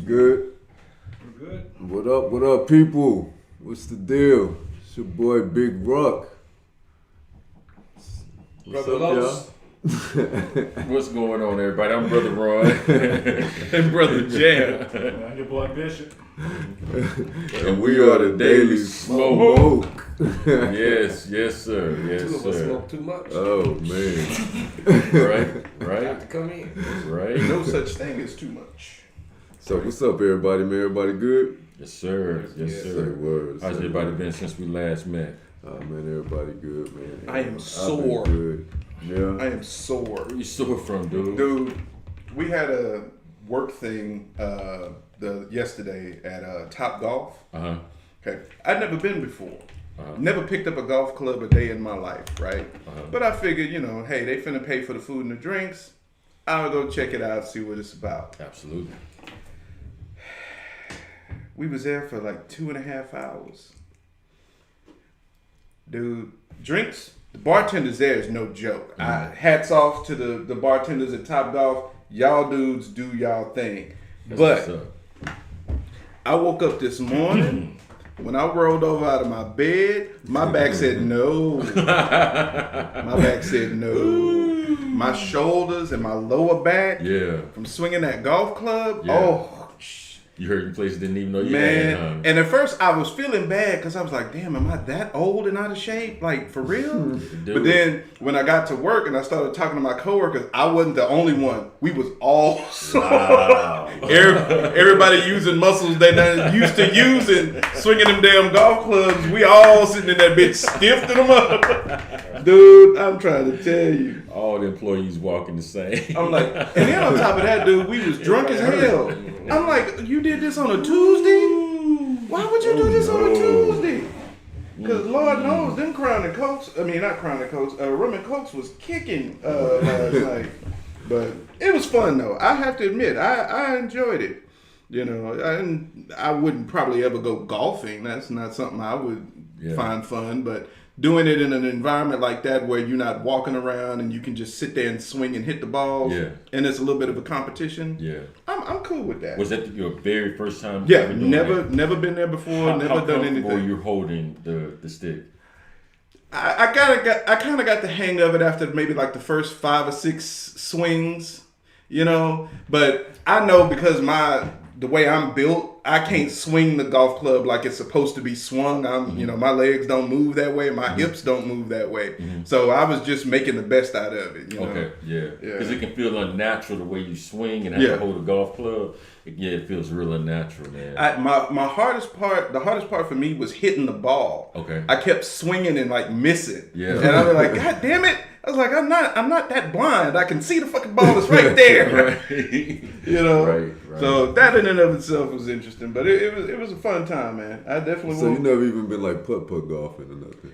good? We're good. What up, people? What's the deal? It's your boy Big Ruck. What's Brother up, Los. What's going on, everybody? I'm Brother Roy And Brother Jam. Your boy Bishop. And we are the Daily Smoke. Yes, sir. Yes, Two of us sir. smoke too much. Oh, man. Right. Got to come in. Right. No such thing as too much. So what's up, everybody, man? Everybody good? Yes, sir. Yes, Say sir. words. How's say everybody words. been since we last met? Oh, man, everybody good, man. I am I've been sore. good. Yeah. I am sore. Where you sore from, dude? Dude, we had a work thing yesterday at Top Golf. Uh-huh. Okay. I'd never been before. Uh-huh. Never picked up a golf club a day in my life, right? Uh-huh. But I figured, hey, they finna pay for the food and the drinks. I'll go check it out, see what it's about. Absolutely. We was there for like 2.5 hours. Dude, drinks, the bartenders there is no joke. Hats off to the bartenders at Top Golf. Y'all dudes do y'all thing. That's what's But up. I woke up this morning, when I rolled over out of my bed, my back said no. My back said no. My shoulders and my lower back Yeah. from swinging that golf club. Yeah. Oh, You heard places didn't even know you man. had, huh? And at first I was feeling bad because I was like, damn, am I that old and out of shape? Like, for real? But then when I got to work and I started talking to my coworkers, I wasn't the only one. We was all Wow. everybody using muscles they're not used to using, swinging them damn golf clubs. We all sitting in that bitch stiffing them up. Dude, I'm trying to tell you. All the employees walking the same. I'm like, and then on top of that, dude, we was drunk as hell. I'm like, you did this on a Tuesday? Why would you do this on a Tuesday? Because Lord knows, them Crown and Cokes, not Crown and Cokes, Rum and Cokes was kicking last night. But it was fun, though. I have to admit, I enjoyed it. I wouldn't probably ever go golfing. That's not something I would find fun, but doing it in an environment like that where you're not walking around and you can just sit there and swing and hit the balls, and it's a little bit of a competition. Yeah. I'm cool with that. Was that your very first time? Yeah, ever doing never that? been there before. How never done comfortable anything. You're holding the stick. I kind of got the hang of it after maybe like the first 5 or 6 swings, But I know because the way I'm built, I can't swing the golf club like it's supposed to be swung. My legs don't move that way. My hips don't move that way. So I was just making the best out of it. Okay, yeah. Because it can feel unnatural the way you swing and have to hold a golf club. It feels real unnatural, man. The hardest part for me was hitting the ball. Okay. I kept swinging and like missing. Yeah. And I was like, God damn it. I was like, I'm not that blind. I can see the fucking ball is right there. Right. Right. So that in and of itself was interesting, but it was a fun time, man. I definitely. So you never even been like putt-putt golfing or nothing?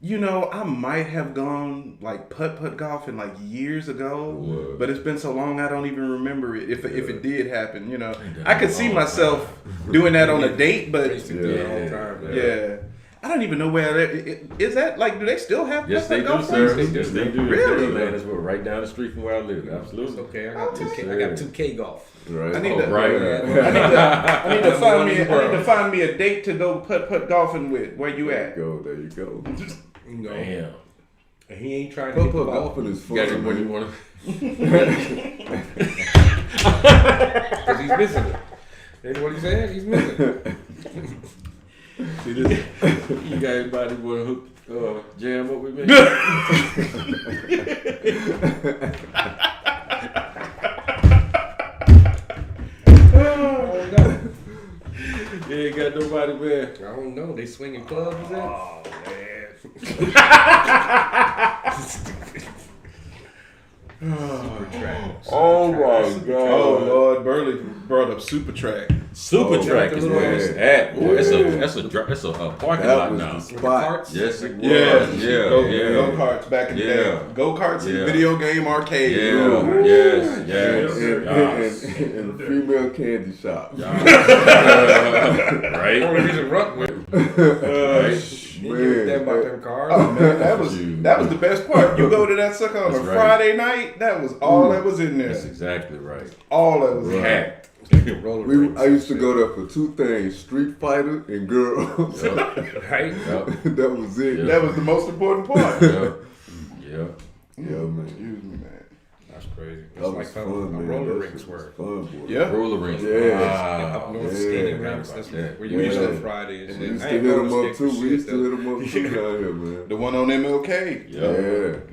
I might have gone like putt-putt golfing like years ago, but it's been so long I don't even remember it. If it did happen, I could see myself doing that on a date, but yeah. I don't even know where is that. Like, do they still have Yes, they putt-putt do, golf sir. courses? Yes, they do. Really? Man, it's right down the street from where I live. Absolutely. It's okay. I got 2K golf. Right. I need to find me a date to go putt-putt golfing with. Where you at? There you go. Damn. And he ain't trying to hit the Putt-putt ball. golfing is fun. Got it when you want Because he's missing it. That's what he said. He's missing it. See this? You got everybody want to hook jam up with me? You ain't got nobody, man. I don't know. They swinging clubs, is that? Oh, man. Super track. Oh my God. Oh Lord, Burley brought up Super Track. Super track is where it's at. Boy, that's a parking That lot was now. the spot. Yes, it was. Go Yeah. karts back in the day. Go karts in the video game arcade. Yeah. Yes. And the female candy shop. Right. Only reason Ruck went. Man. them about them cars. Oh man, that was the best part. You go to that sucker on a That's right. Friday night. That was all that was in there. That's exactly right. All that was in there. Packed. Roller rinks I used to and go there for two things: Street Fighter and girls. Yep. shit. Right? Yep. That was it. Yeah. That was the most important part. Yep. Yep. Yeah, man. Excuse me, man. That's crazy. It's That like was how fun, man. roller That rinks shit were. was fun, boy. Yeah. Roller rinks. Yeah. Up north Yeah. skating Yeah. rinks. That's Yeah. where you Yeah. used to Friday and We shit. used I to ain't hit roller them up skate too. for We shit, used to though. hit them up too down here, man. The one on MLK. Yep. Yeah.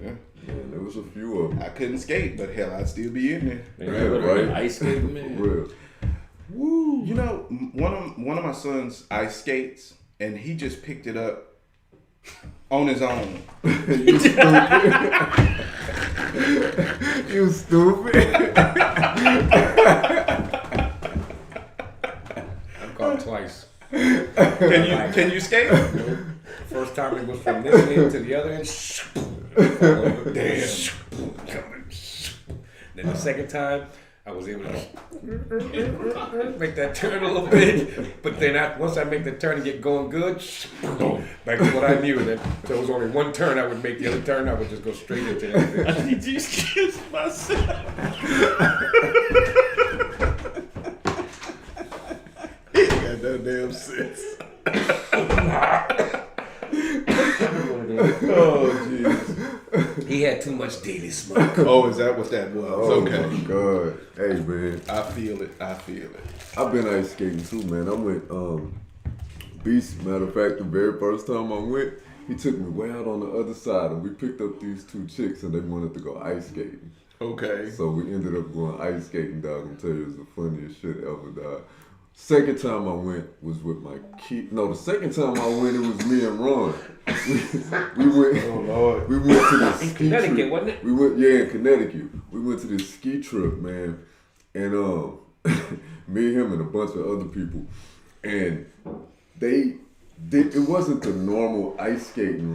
Yeah. Man, there was a few of them. I couldn't skate, but hell, I'd still be in there. Yeah, right. Ice skating, For man. real. Woo! You know, one of my sons ice skates, and he just picked it up on his own. You stupid. You stupid. I'm caught twice. Can you skate? First time it was from this end to the other end. Damn. Then the second time, I was able to make that turn a little bit. But then once I make the turn and get going good, back to what I knew. Then so it was only one turn I would make. The other turn I would just go straight into it. I need to excuse myself. He ain't got no damn sense. Oh, jeez. He had too much daily smoke. Oh, is that what that was? Oh Okay. my God. Hey, man. I feel it. I feel it. I've been ice skating too, man. I went Beast. Matter of fact, the very first time I went, he took me way out on the other side, and we picked up these two chicks, and they wanted to go ice skating. Okay. So we ended up going ice skating, dog. I'm telling you, it was the funniest shit ever, dog. Second time I went was with my kid. No, the second time I went, it was me and Ron. We went. Oh Lord. We went to this In ski Connecticut, trip. wasn't it? We went, yeah, in Connecticut. We went to this ski trip, man, and me, him, and a bunch of other people, and it wasn't the normal ice skating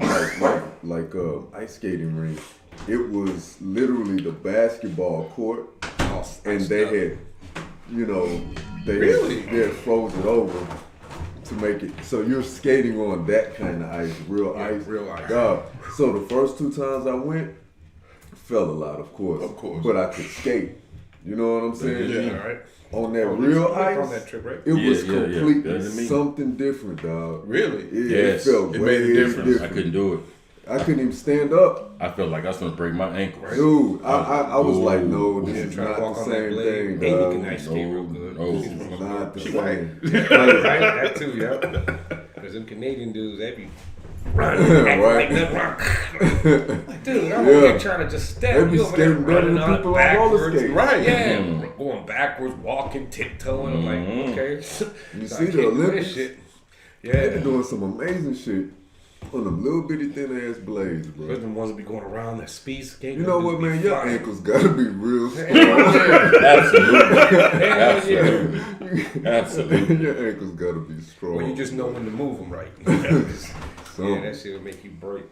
like ice skating rink. It was literally the basketball court, and they had, you know, they had froze it over to make it so you're skating on that kind of ice, real ice. Real ice. God. So the first two times I went, fell a lot, of course. Of course. But I could skate. You know what I'm saying? Yeah. All right. On that Oh, real you went ice, on that trip, right? it was Yeah, completely better than me. something different, dog. Really? Yeah, Yes. it felt It way made a difference. different. I couldn't do it. I couldn't even stand up. I felt like I was gonna break my ankle. Dude, I was like, no, this Yeah, is try to not walk the on that same blade. thing, Then you dog. can ice skate real good. No. This is from a- Not the She same. Right, that too, yeah. Because them Canadian dudes, they be running, acting Right. like nothing. Like, dude, I'm Yeah. over here trying to just step. They be You over there skating better running than on it people on roller backwards. skates. Right. Yeah, Mhm. going backwards, walking, tiptoeing. I'm like, okay. You So see I the can't do this Olympics? shit. They be Yeah. doing some amazing shit on them little bitty thin ass blades, bro. Those the ones that be going around that speed skating. You know them what, dudes man? be Your flying. ankles gotta be real strong. Absolutely. Hell yeah. Absolutely. Absolutely. Your ankles gotta be strong. Well, you just know when to move them right. Yeah, So, that shit will make you break.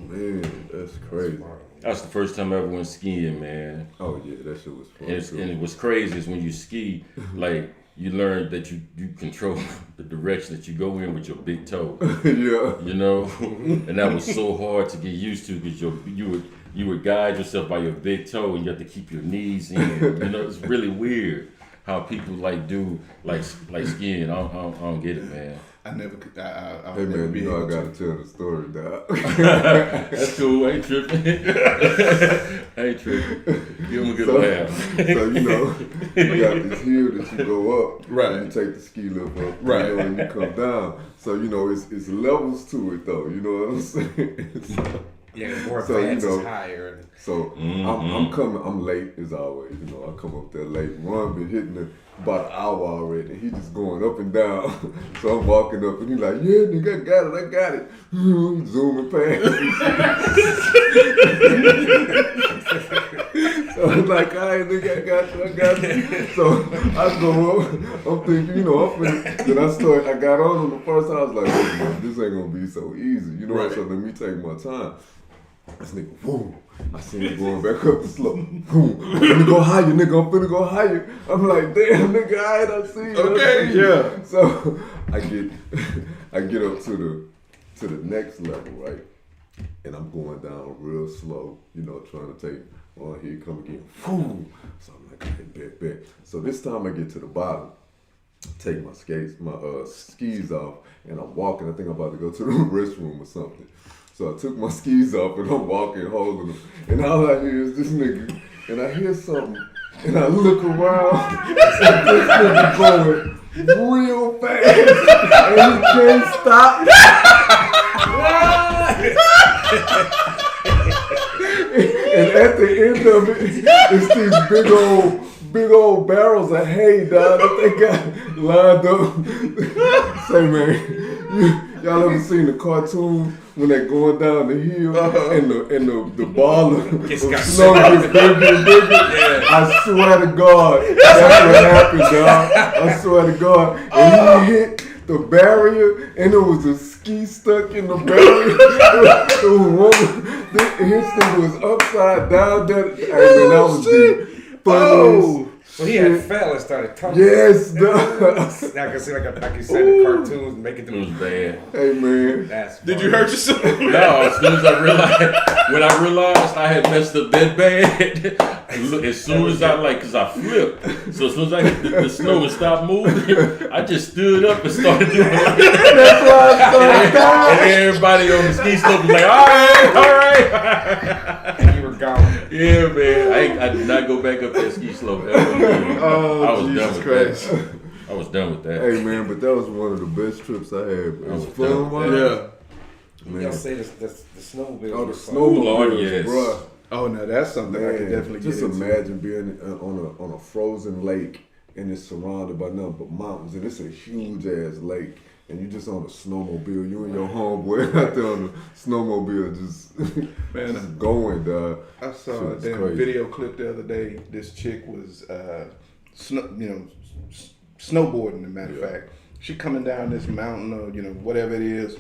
man, that's crazy. That's the first time I ever went skiing, man. Oh yeah, that shit was fun. And it was crazy is when you ski, like you learn that you control the direction that you go in with your big toe. Yeah. You know, and that was so hard to get used to because you would guide yourself by your big toe and you have to keep your knees in. You know, it's really weird how people do skiing. I don't get it, man. I never could. I Hey would never man, be you know able I gotta to. tell the story, dog. That's cool. Ain't tripping. Ain't tripping. Give him a good laugh. So you know, you got this hill that you go up, Right. And you take the ski lift up, Right. You know, and you come down. So you know, it's levels to it though. You know what I'm saying? Yeah, the more So, you advanced know, is higher. And So I'm coming. I'm late as always. You know, I come up there late. Ron been hitting it about an hour already. And he just going up and down. So I'm walking up, and he like, "Yeah, nigga, I got it." He's zooming past. So I'm like, "All right, nigga, I got you." So I go up. I'm thinking, you know, I'm finna. Then I got on the first time. I was like, "Wait a minute, this ain't gonna be so easy." You know, Right. so let me take my time. This nigga, boom. I see him going back up the slope. Boom. I'm finna go higher, nigga. I'm finna go higher. I'm like, damn, nigga, all right, I see you. Okay, I see you. yeah. So I get up to to the next level, right? And I'm going down real slow, you know, trying to take, oh, here you come again. Whew. So I'm like, okay, bet. So this time I get to the bottom, take my skis off, and I'm walking. I think I'm about to go to the restroom or something. So I took my skis off and I'm walking, holding them. And all I hear is this nigga, and I hear something, and I look around, and this nigga going real fast, and he can't stop. And at the end of it, it's these big old barrels of hay, dog, that they got lined up. Say, man, y'all ever seen the cartoon when they're going down the hill and the ball of snow gets bigger and bigger? Yeah. I swear to God, that's what happened, dog. I swear to God. And he hit the barrier, and it was a ski stuck in the barrier. His thing was upside down. That was the funniest. So he had fell and started tumbling. Yes, dog. Now I can see like you said in cartoons, make it was bad. Hey man, did you hurt yourself? No, as soon as I realized I had messed up that bad, as soon as cause I flipped. So as soon as I hit the snow and stopped moving, I just stood up and started doing it. That's why I started dying. And everybody on the ski slope was like, all right. And you were gone. Yeah, man. I did not go back up that ski slope ever. Oh, I was Jesus done with Christ. that. I was done with that. Hey man, but that was one of the best trips I had. It was fun, done with man. Yeah. Man. Y'all say the snowmobile. Oh, the was fun. snowmobile, yes. bruh. Oh no, that's something I could definitely just get into. imagine being on a frozen lake and it's surrounded by nothing but mountains, and it's a huge ass lake, and you just on a snowmobile. You and your homeboy out there on the snowmobile, just Man, just going, dog. I saw a Shit's damn crazy. video clip the other day. This chick was, snowboarding. As a matter of fact, she coming down this mountain or whatever it is,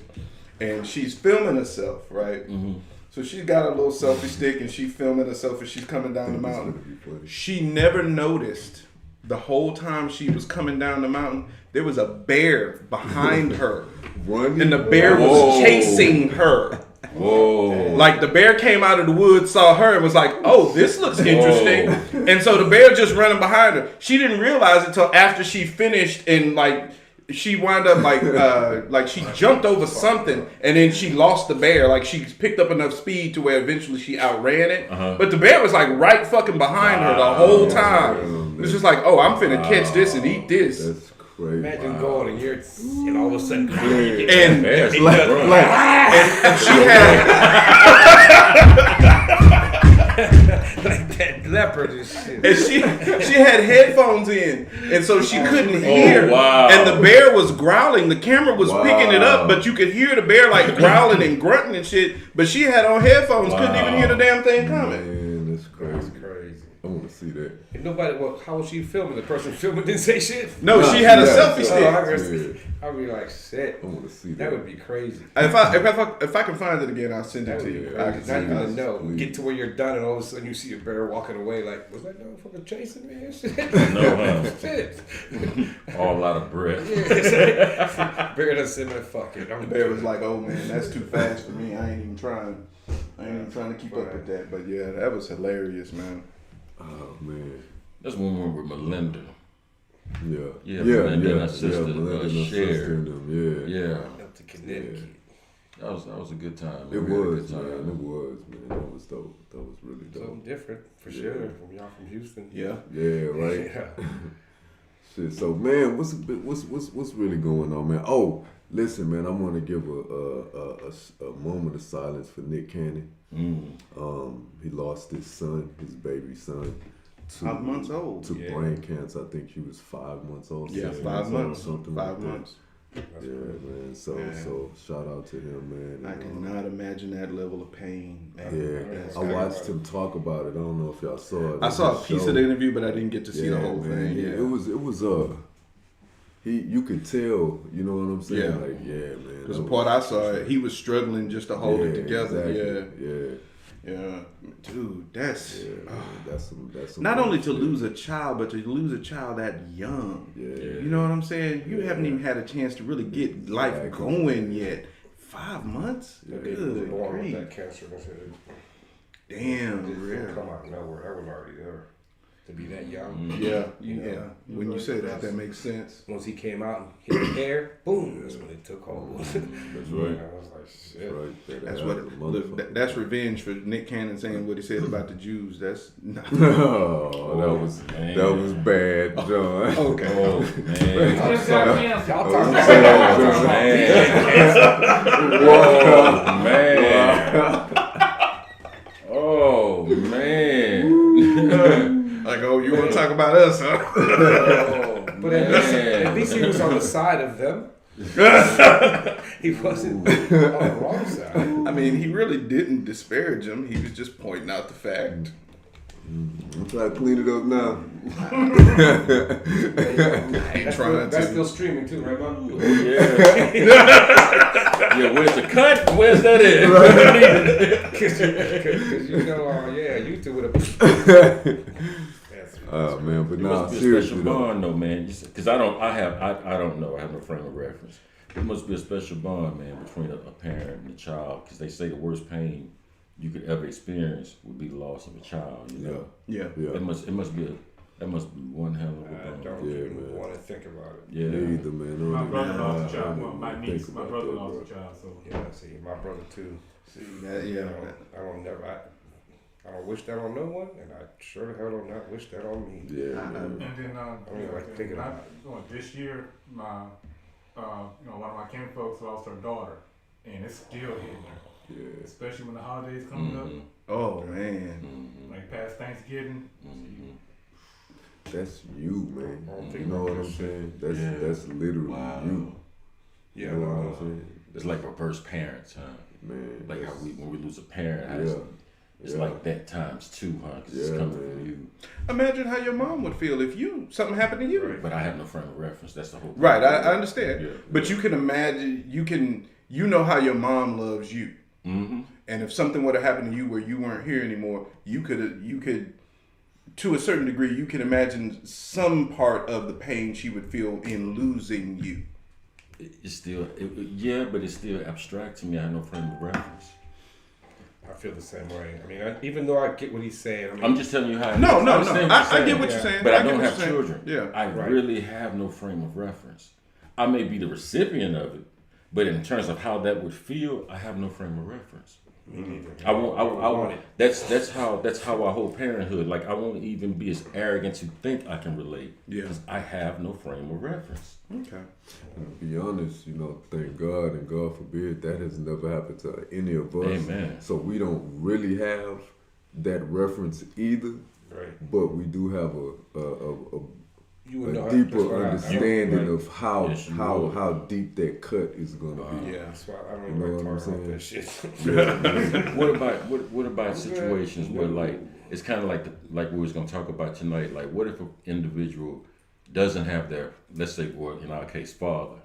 and she's filming herself, right? Mm-hmm. So she's got a little selfie stick and she's filming herself as she's coming down the mountain. She never noticed the whole time she was coming down the mountain there was a bear behind her, and the bear was chasing her. Whoa. Like the bear came out of the woods, saw her, and was like, "Oh, this looks interesting." And so the bear just running behind her. She didn't realize it until after she finished, and like she wound up like she jumped over something, and then she lost the bear. Like she picked up enough speed to where eventually she outran it. But the bear was like right fucking behind her the whole time. It's just like, "Oh, I'm finna catch this and eat this." That's crazy. Imagine going and and all of a sudden, And she had like that leopard and shit. and she had headphones in, and so she couldn't hear. Wow. And the bear was growling. The camera was picking it up, but you could hear the bear like growling and grunting and shit. But she had on headphones, couldn't even hear the damn thing coming. Man, that's crazy. That's crazy. I want to see that. And nobody, well, how was she filming? The person filming didn't say shit? No, she had a Yeah. selfie Oh, stick. I'd be like, shit. I want to see that. That would be crazy. If I can find it again, I'll send it That to would be you. crazy. I can Not send even it. to know. Please. Get to where you're done, and all of a sudden you see a bear walking away. Like, was that motherfucker chasing me and shit? No, Shit. all out of breath. Yeah. Bear done said, man, fuck it. The bear was like, "Oh man, that's too fast for me. I ain't even trying to keep up with that." But yeah, that was hilarious, man. Oh man. That's one more with Melinda. Yeah. Yeah, Melinda and her sister, Melinda and her shared. sister and them, yeah. Yeah, up to Connecticut. that was a good time. It We had a was, good time. man. It was, man. That was dope. That was really Something dope. different, for Yeah. sure. From y'all from Houston. Yeah. Yeah, right. Yeah. Shit. So, man, what's really going on, man? Oh, listen, man. I want to give a moment of silence for Nick Cannon. He lost his son, his baby son, to 5 months old. to brain cancer. I think he was 5 months old. Yeah, 6 5 old, months. something 5 like that. months. Yeah, man. So shout out to him, man. I cannot imagine that level of pain, man. Yeah, That's I watched him talk about it. I don't know if y'all saw it. I saw a His piece show. of the interview, but I didn't get to see the whole man. thing. Yeah, It was you could tell, you know what I'm saying? Yeah. Like, yeah, man. because that the was- part I saw, he was struggling just to hold it together. Exactly. Yeah, dude, that's Yeah, man. That's some not only to shit. lose a child, but to lose a child that young. Yeah. You know what I'm saying? You haven't even had a chance to really get life Exactly. going yet. 5 months? Yeah, They was Good born with grief. that cancer. That's it. Damn, It didn't really? come out of nowhere. That was already there. To be that young. Yeah, You know, yeah. When you say that, that makes sense. Once he came out and hit the hair, boom, that's when it took hold. That's I right. was like, shit. That's right. That's what. Look, that's revenge for Nick Cannon saying what he said about the Jews. That's Oh, that was bad, John. okay. Oh man. I'm sorry. Y'all talking Oh, man. Oh man. Like, oh, you want to talk about us, huh? But at least he was on the side of them. He wasn't on the wrong side. I mean, he really didn't disparage him. He was just pointing out the fact. I'm trying to clean it up now. That's still streaming too, right, Mom? Yeah. Yeah, where's the cut? Where's that at? Because you know, YouTube would have. Oh man, but It nah, must be a seriously special though. bond though, man. Because I don't know. I have no frame of reference. There must be a special bond, man, between a parent and a child. Because they say the worst pain you could ever experience would be the loss of a child. You know, Yeah. Yeah. that must be one hell of a I bond. don't Yeah, even man. want to think about it. Yeah. Me either, man. My Don't brother even- lost a I child. don't My even niece, think my about brother that, lost bro. a child. So Yeah, see, my brother too. I don't wish that on no one, and I sure the hell do not wish that on me. Yeah, man. and then don't even like thinking about this year, my one of my kin folks lost her daughter, and it's still hitting her, Yeah. especially when the holidays coming up, Oh man. like past Thanksgiving. That's you, man. I don't You think know about what I'm that shit. saying? That's Yeah. that's literally Wow. you. Yeah, You know what no, I'm saying? It's like reverse parents, huh? Man. Like how when we lose a parent, how Yeah. it's Yeah. like that times two, huh? Because it's Yeah, coming man. from you. Imagine how your mom would feel if something happened to you. Right. But I have no frame of reference. That's the whole point. Right, I understand. Yeah. But you can imagine, you know how your mom loves you. Mm-hmm. And if something would have happened to you where you weren't here anymore, you could, to a certain degree, you can imagine some part of the pain she would feel in losing you. It's still, but it's still abstract to me. I have no frame of reference. I feel the same way. I mean, even though I get what he's saying, I mean, I'm just telling you how. I No, understand what I you're get what Yeah. you're saying. But I get don't what have you're saying. children. Yeah. I Right. really have no frame of reference. I may be the recipient of it, but in terms of how that would feel, I have no frame of reference. me neither. I won't. I want won't. it. That's how I hold parenthood. Like I won't even be as arrogant to think I can relate. Yeah. Because I have no frame of reference. Okay. And to be honest, thank God and God forbid that has never happened to any of us. Amen. So we don't really have that reference either, Right. but we do have You would know a how- deeper that's why I- understanding Right. of how Yes, you how would. how deep that cut is gonna be. Yeah. That's why I don't You even know like what I'm talking about saying? that shit. What about situations where like it's kind of like we was gonna talk about tonight? Like what if an individual doesn't have their, let's say, or in our case, father,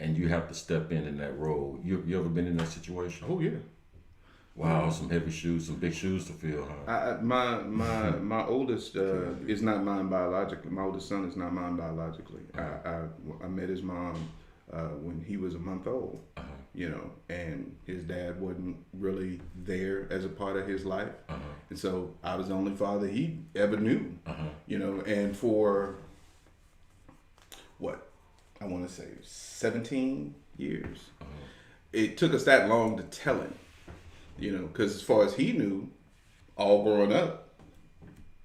and you have to step in that role? You ever been in that situation? Oh yeah. Wow, some heavy shoes, some big shoes to fill, huh? My oldest is not mine biologically. My oldest son is not mine biologically. I met his mom when he was a month old, and his dad wasn't really there as a part of his life, and so I was the only father he ever knew, and for what I want to say 17 years, it took us that long to tell him. Because as far as he knew, all growing up,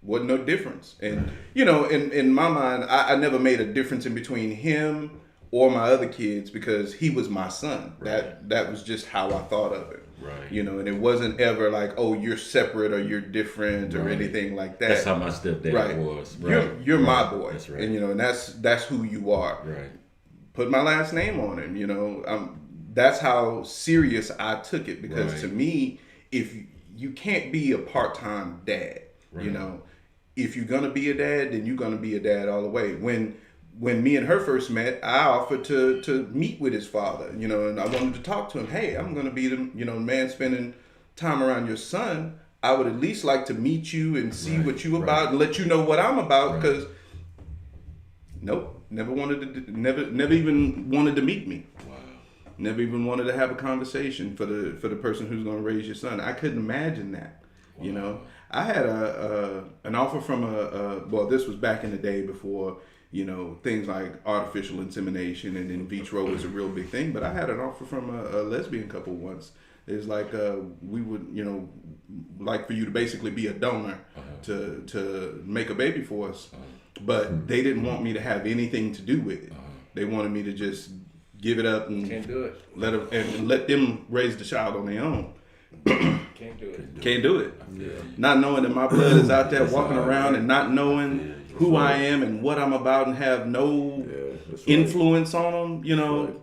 wasn't no difference. And, in my mind, I never made a difference in between him or my other kids because he was my son. Right. That was just how I thought of it. Right. And it wasn't ever like, oh, you're separate or you're different or Right. anything like that. That's how my stepdad was. Right. You're my boy. That's right. And, and that's who you are. Right. Put my last name on him, that's how serious I took it because Right. to me, if you can't be a part-time dad, Right. if you're gonna be a dad, then you're gonna be a dad all the way. When me and her first met, I offered to meet with his father, and I wanted to talk to him. Hey, I'm gonna be the man spending time around your son. I would at least like to meet you and see Right. what you Right. about and let you know what I'm about Right. because nope, never even wanted to meet me. Wow. Never even wanted to have a conversation for the person who's going to raise your son. I couldn't imagine that. You know, I had an offer from well, this was back in the day before, you know, things like artificial insemination and in vitro was a real big thing. But I had an offer from a lesbian couple once. It's like we would, you know, like for you to basically be a donor to make a baby for us. But they didn't want me to have anything to do with it. They wanted me to just give it up and Can't do it. let them raise the child on their own. Can't do it. Can't do it. Yeah. Not knowing that my blood is out there walking around and not knowing who I am and what I'm about and have no influence on them, you know,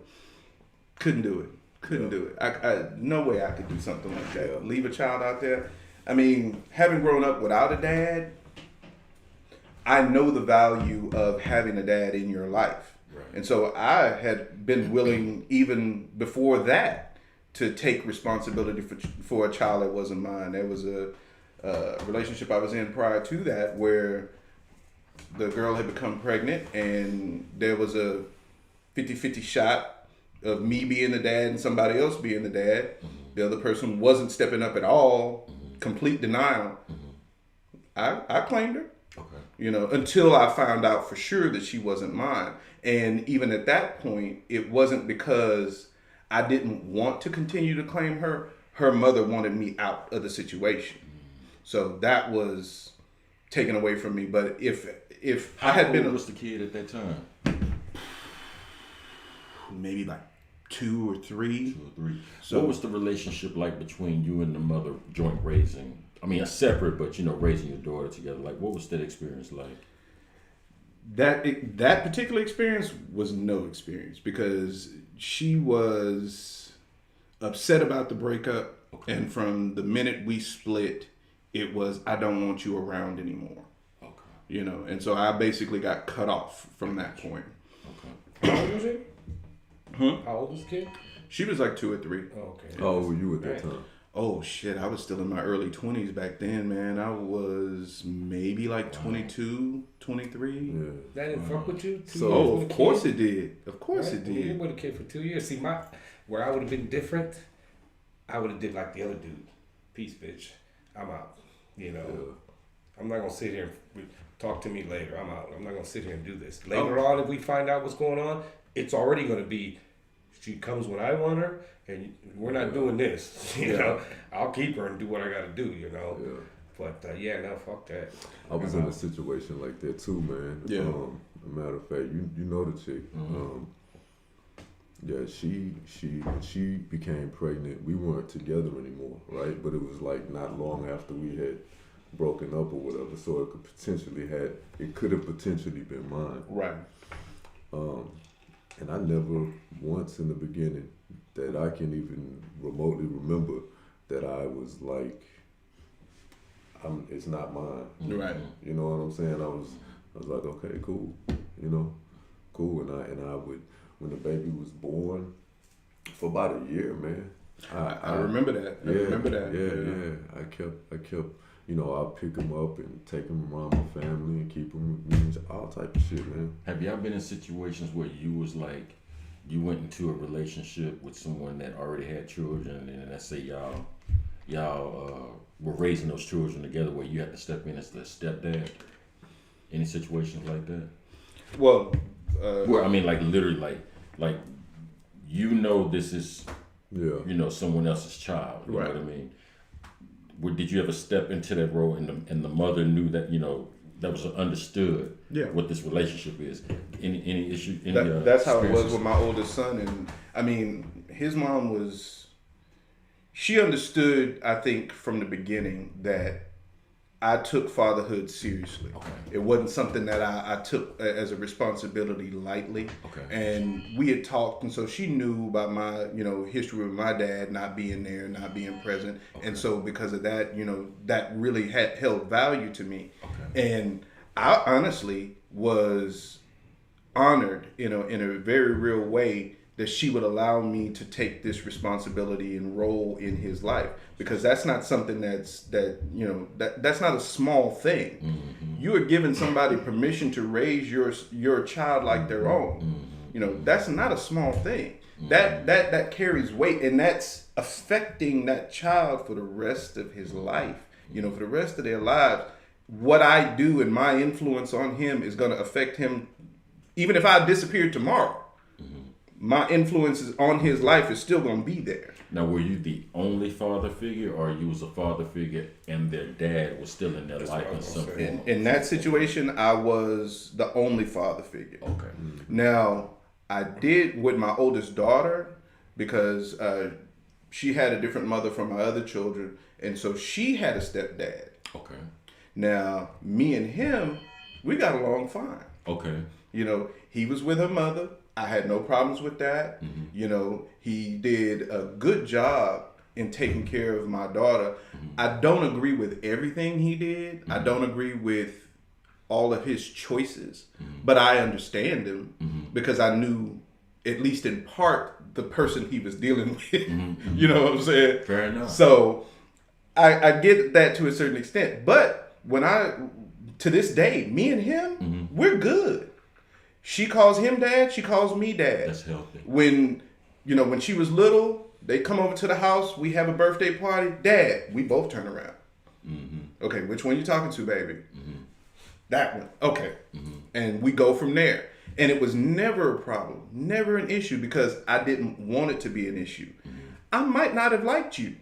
couldn't do it. Couldn't do it. I no way I could do something like that. Leave a child out there. I mean, having grown up without a dad, I know the value of having a dad in your life. Right. And so I had been willing, even before that, to take responsibility for a child that wasn't mine. There was a relationship I was in prior to that where the girl had become pregnant and there was a 50-50 shot of me being the dad and somebody else being the dad. The other person wasn't stepping up at all, complete denial. I claimed her. Okay. You know, until I found out for sure that she wasn't mine. And even at that point, it wasn't because I didn't want to continue to claim her. Her mother wanted me out of the situation. So that was taken away from me. But if I had been... How old was the kid at that time? Maybe like 2 or 3. 2 or 3. So what was the relationship like between you and the mother, joint raising? I mean, separate, but, you know, raising your daughter together. Like, what was that experience like? That particular experience was no experience because she was upset about the breakup. Okay. And from the minute we split, it was, I don't want you around anymore. Okay. You know, and so I basically got cut off from that point. Okay. How old was it? How old was the kid? She was like 2 or 3. Oh, okay. How old were you at that time? Oh shit, I was still in my early 20s back then, man. I was maybe like 22, 23. Yeah. That didn't fuck with you? Of course it did. Of course it did. You were with a kid for 2 years. See, where I would have been different, I would have did like the other dude. Peace, bitch. I'm out. You know, I'm not going to sit here and talk to me later. I'm out. I'm not going to sit here and do this. Later on, if we find out what's going on, it's already going to be, she comes when I want her, and we're not doing this. You know, I'll keep her and do what I got to do, you know. Yeah. But, no, fuck that. I was in a situation like that too, man. Yeah. A matter of fact, you know the chick. She became pregnant. We weren't together anymore, right? But it was like not long after we had broken up or whatever, so it could have potentially been mine. Right. And I never once in the beginning that I can even remotely remember that I was like, it's not mine. Right. You know what I'm saying? I was like, okay, cool. You know, cool. And I would, when the baby was born, for about a year, man. I remember that. I remember that. Yeah. I kept, you know, I'll pick him up and take him around my family and keep him, all type of shit, man. Have y'all been in situations where you was like, you went into a relationship with someone that already had children, and let's say y'all were raising those children together, where you had to step in as the stepdad? Any situations like that? Well, where I mean, like literally, like you know, this is you know, someone else's child. You know what I mean? Did you ever step into that role and the mother knew that, you know, that was understood what this relationship is? Any issue? That's how it was with my oldest son. And I mean, his mom she understood, I think, from the beginning that I took fatherhood seriously. Okay. It wasn't something that I took as a responsibility lightly. Okay. And we had talked, and so she knew about my, you know, history with my dad not being there, not being present. Okay. And so because of that, you know, that really had held value to me. Okay. And I honestly was honored, you know, in a very real way that she would allow me to take this responsibility and role in his life, because that's not something that's not a small thing. Mm-hmm. You are giving somebody permission to raise your child like their own. Mm-hmm. that's not a small thing. That carries weight, and that's affecting that child for the rest of his life. For the rest of their lives. What I do and my influence on him is going to affect him, even if I disappear tomorrow. My influence on his life is still going to be there. Now, were you the only father figure, or you was a father figure and their dad was still in their life in some form? In that situation, I was the only father figure. Okay. Now, I did with my oldest daughter because she had a different mother from my other children, and so she had a stepdad. Okay. Now, me and him, we got along fine. Okay. He was with her mother. I had no problems with that. He did a good job in taking care of my daughter. I don't agree with everything he did. I don't agree with all of his choices, but I understand him because I knew, at least in part, the person he was dealing with. You know what I'm saying? Fair enough. So I get that to a certain extent, but to this day, me and him, we're good. She calls him dad. She calls me dad. That's healthy. When she was little, they come over to the house. We have a birthday party. Dad, we both turn around. Okay, which one you talking to, baby? That one. Okay. And we go from there. And it was never a problem, never an issue, because I didn't want it to be an issue. I might not have liked you.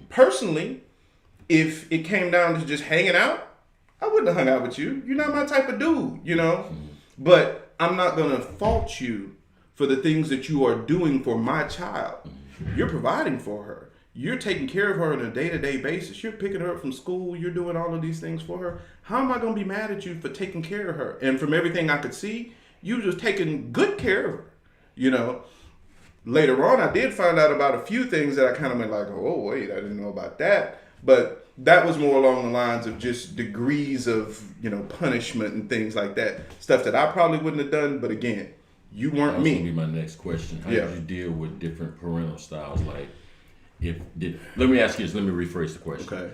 Personally, if it came down to just hanging out, I wouldn't have hung out with you. You're not my type of dude, But I'm not going to fault you for the things that you are doing for my child. You're providing for her. You're taking care of her on a day-to-day basis. You're picking her up from school. You're doing all of these things for her. How am I going to be mad at you for taking care of her? And from everything I could see, you were just taking good care of her. Later on, I did find out about a few things that I kind of went like, oh, wait, I didn't know about that. But that was more along the lines of just degrees of, punishment and things like that. Stuff that I probably wouldn't have done. But again, you weren't That was me. gonna be my next question. How did you deal with different parental styles? Like, let me ask you this. Let me rephrase the question. Okay.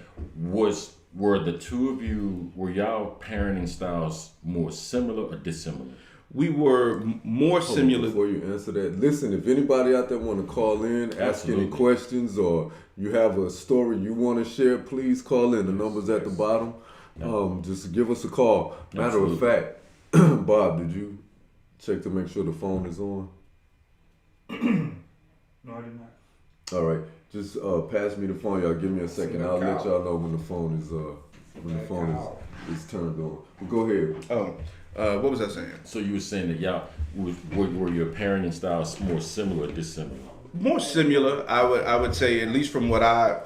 Were the two of you, were y'all parenting styles more similar or dissimilar? We were more similar. Before you answer that, listen, if anybody out there want to call in, ask any questions, or you have a story you want to share, please call in. The number's at the bottom. Just give us a call. Matter of fact, Bob, did you check to make sure the phone is on? No, I did not. All right. Just pass me the phone, y'all. Give me a second. I'll let y'all know when the phone is turned on. But go ahead. What was I saying? So you were saying that y'all were your parenting styles more similar or dissimilar? More similar, I would say, at least from what I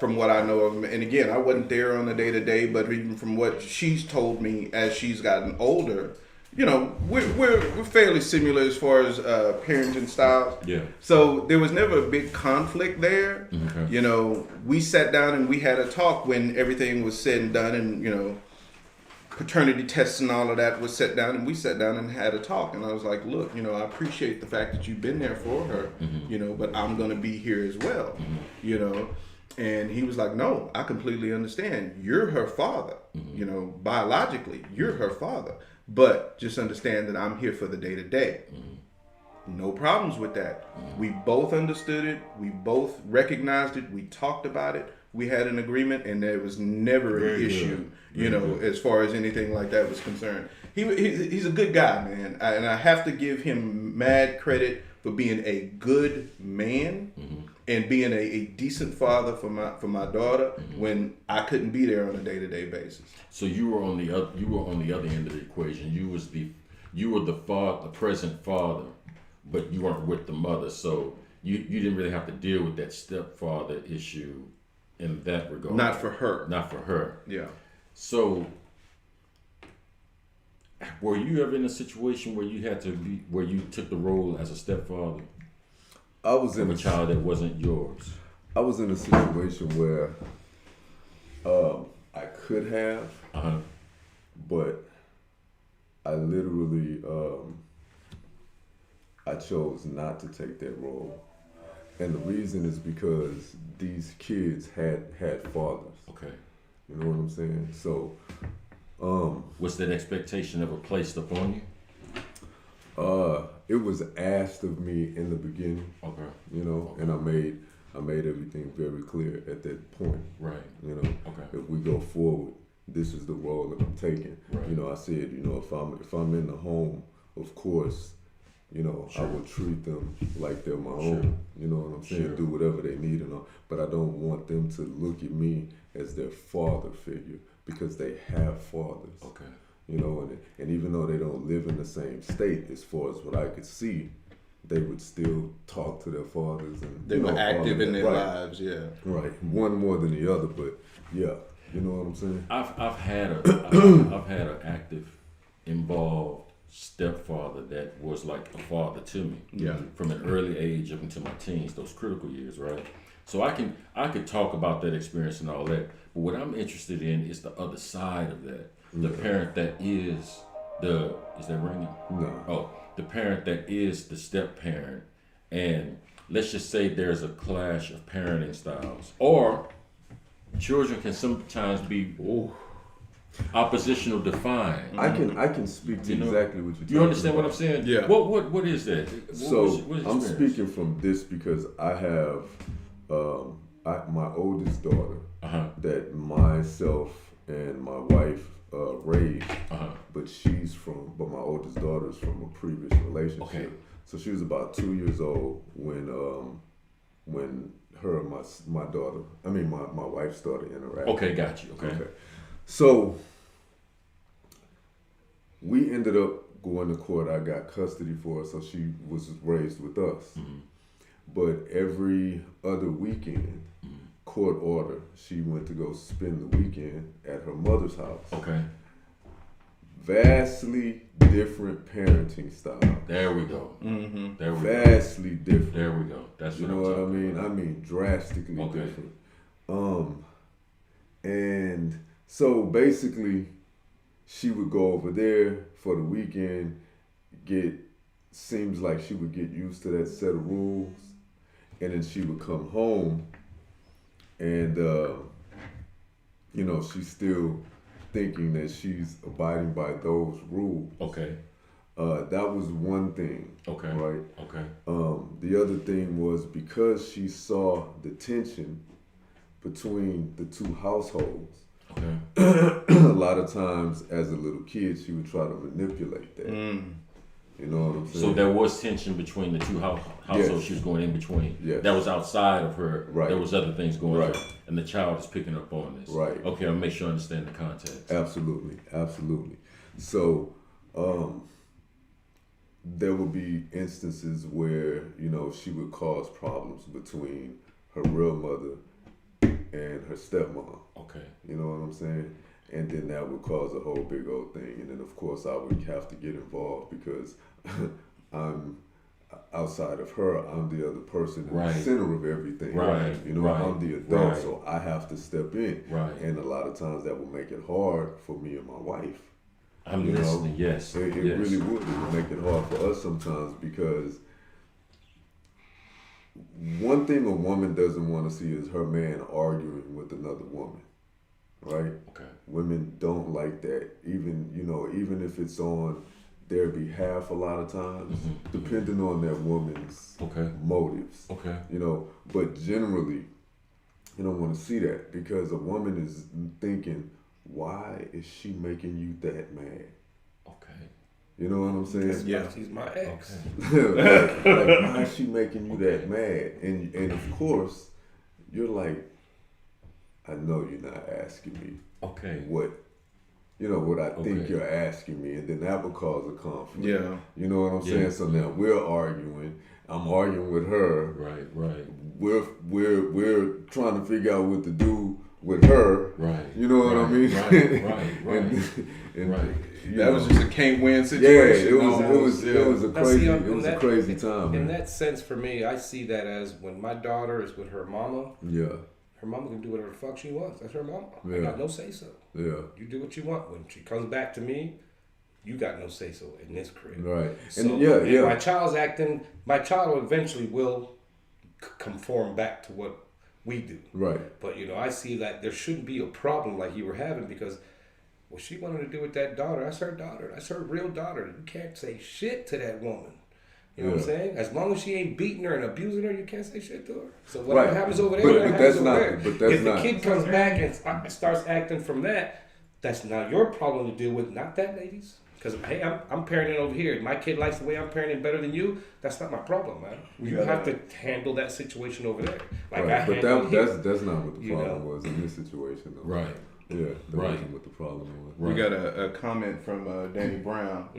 know of him. And again, I wasn't there on the day to day, but even from what she's told me as she's gotten older, we're fairly similar as far as parenting styles. Yeah. So there was never a big conflict there. Okay. We sat down and we had a talk when everything was said and done, and paternity tests and all of that was set down, and we sat down and had a talk. And I was like, look, I appreciate the fact that you've been there for her, but I'm going to be here as well, And he was like, no, I completely understand. You're her father, biologically, you're her father. But just understand that I'm here for the day to day. No problems with that. We both understood it. We both recognized it. We talked about it. We had an agreement, and there was never an issue, as far as anything like that was concerned. He's a good guy, man, and I have to give him mad credit for being a good man and being a decent father for my daughter when I couldn't be there on a day-to-day basis. So you were on the other end of the equation. You were the present father, but you weren't with the mother. So you didn't really have to deal with that stepfather issue in that regard. Not for her. Not for her. Yeah. So were you ever in a situation where you took the role as a stepfather? I was in a child that wasn't yours. I was in a situation where I could have, but I literally I chose not to take that role. And the reason is because these kids had fathers. Okay. You know what I'm saying? So, was that expectation ever placed upon you? it was asked of me in the beginning. Okay. You know, Okay. and I made everything very clear at that point. Right. You know, Okay. if we go forward, this is the role that I'm taking. Right. You know, I said, you know, if I'm in the home, of course, you know, I Sure. will treat them like they're my Sure. own. You know what I'm saying? Sure. Do whatever they need and all. But I don't want them to look at me as their father figure because they have fathers. Okay. You know, and even though they don't live in the same state, as far as what I could see, they would still talk to their fathers and They you were know, all active of in that. their Right. lives, yeah. Right, one more than the other, but yeah, you know what I'm saying. I've had an active, involved stepfather that was like a father to me. Yeah. From an early age up into my teens, those critical years, right? So I could talk about that experience and all that, but what I'm interested in is the other side of that. The parent that is that ringing? No, Oh, the parent that is the step parent, and let's just say there's a clash of parenting styles, or children can sometimes be oppositional defined. I can speak to You know, exactly what you're talking You understand about. what I'm saying? Yeah. What is that? So What I'm experience? speaking from this because I have my oldest daughter Uh-huh. that myself and my wife raised, Uh-huh. but my oldest daughter is from a previous relationship. Okay. So she was about 2 years old when her and my wife started interacting. Okay, got you. Okay. So we ended up going to court. I got custody for her, so she was raised with us. Mm-hmm. But every other weekend, court order, she went to go spend the weekend at her mother's house. Okay. Vastly different parenting style. There we go. Mm-hmm. There we go. Vastly different. There we go. That's You what know I'm what I talking mean? about. I mean drastically Okay. different. And so basically, she would go over there for the weekend, seems like she would get used to that set of rules, and then she would come home, and you know, she's still thinking that she's abiding by those rules. Okay. That was one thing. Okay. Right. Okay. The other thing was because she saw the tension between the two households. Okay. A lot of times, as a little kid, she would try to manipulate that. Mm. You know what I'm saying? So there was tension between the two households. Yes. She was going in between. Yes. That was outside of her. Right. There was other things going Right. on, and the child is picking up on this. Right. Okay, I'll make sure I understand the context. Absolutely, absolutely. So, there would be instances where, you know, she would cause problems between her real mother and her stepmom. Okay. You know what I'm saying? And then that would cause a whole big old thing. And then, of course, I would have to get involved because I'm outside of her, I'm the other person in Right. the center of everything. Right. You know, Right. I'm the adult, Right. so I have to step in. Right. And a lot of times that would make it hard for me and my wife. I'm You know, listening. Yes. It Yes. really would. It would make it hard for us sometimes because one thing a woman doesn't want to see is her man arguing with another woman, right? Okay. Women don't like that, even if it's on their behalf a lot of times, depending on that woman's Okay. motives. Okay. You know, but generally, you don't want to see that because a woman is thinking, why is she making you that mad? Okay. You know what I'm saying? Yeah. She's my ex. like, why is she making you that mad? And of course, you're like, I know you're not asking me Okay. what I think Okay. you're asking me, and then that would cause a conflict. Yeah. You know what I'm saying? Yeah. So now we're arguing. I'm arguing with her. Right. Right. We're trying to figure out what to do with her. Right. You know what I Right. mean? Right. and, Right. you That know, was just a can't win yeah. situation. It was almost. it was a Now, crazy see, it was a crazy time. In Man. that sense, for me, I see that as when my daughter is with her mama, Yeah. her mama can do whatever the fuck she wants. That's her mama. I Yeah. got no say so. Yeah. You do what you want. When she comes back to me, you got no say so in this crib. Right. So, And yeah, if yeah. my child's acting, my child eventually will conform back to what we do. Right. But I see that there shouldn't be a problem like you were having because what she wanted to do with that daughter, that's her daughter. That's her real daughter. You can't say shit to that woman. You know what I'm saying? As long as she ain't beating her and abusing her, you can't say shit to her. So whatever Right. happens over there, But whatever that's happens not- over there. but that's if not- the kid comes back and starts acting from that, that's not your problem to deal with, not that lady's. Because hey, I'm parenting over here. My kid likes the way I'm parenting better than you. That's not my problem, man. You have to handle that situation over there. Like Right. I But handled here. that's not what the You problem know. was in this situation, though. Right. Yeah, that Right. wasn't what the problem was. We got a comment from Danny Brown.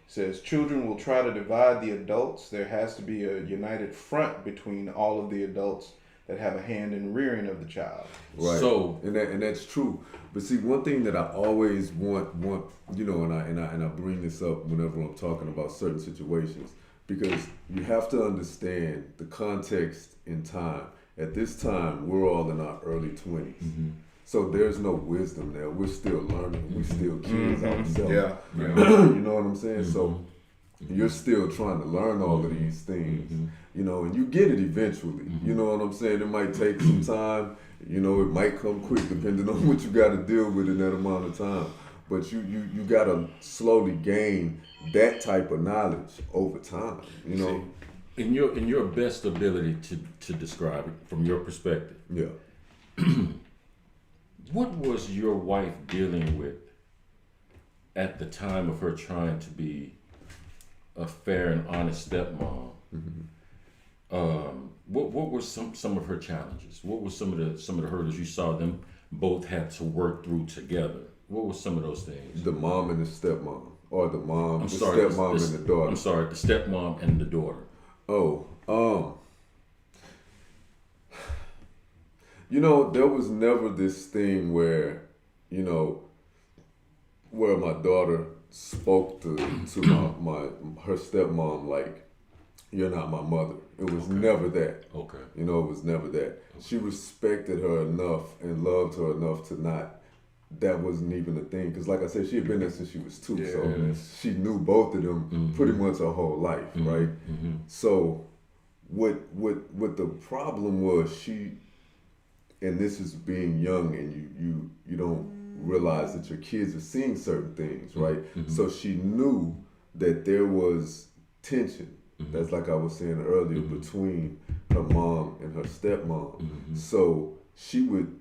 Says children will try to divide the adults. There has to be a united front between all of the adults that have a hand in rearing of the child. Right. So- and that's true. But see, one thing that I always want you know, and I bring this up whenever I'm talking about certain situations, because you have to understand the context in time. At this time, we're all in our early 20s. So there's no wisdom there. We're still learning. We're still kids ourselves. Yeah. You know what I'm saying? So you're still trying to learn all of these things, you know, and you get it eventually. You know what I'm saying? It might take some time. You know, it might come quick depending on what you got to deal with in that amount of time. But you got to slowly gain that type of knowledge over time. You know? In your best ability to describe it from your perspective, Yeah. what was your wife dealing with at the time of her trying to be a fair and honest stepmom? What were some of her challenges? What were some of the hurdles you saw them both had to work through together? What were some of those things? The mom and the stepmom, or the mom, I'm the sorry, stepmom and the daughter. I'm sorry, the stepmom and the daughter. You know, there was never this thing where, you know, where my daughter spoke to my her stepmom like, "You're not my mother." It was never that. Okay. You know, it was never that. She respected her enough and loved her enough to not. That wasn't even a thing. Because like I said, she had been there since she was 2. So she knew both of them pretty much her whole life, right? So what the problem was, and this is being young and you don't realize that your kids are seeing certain things, right? So she knew that there was tension. That's like I was saying earlier, between her mom and her stepmom. So she would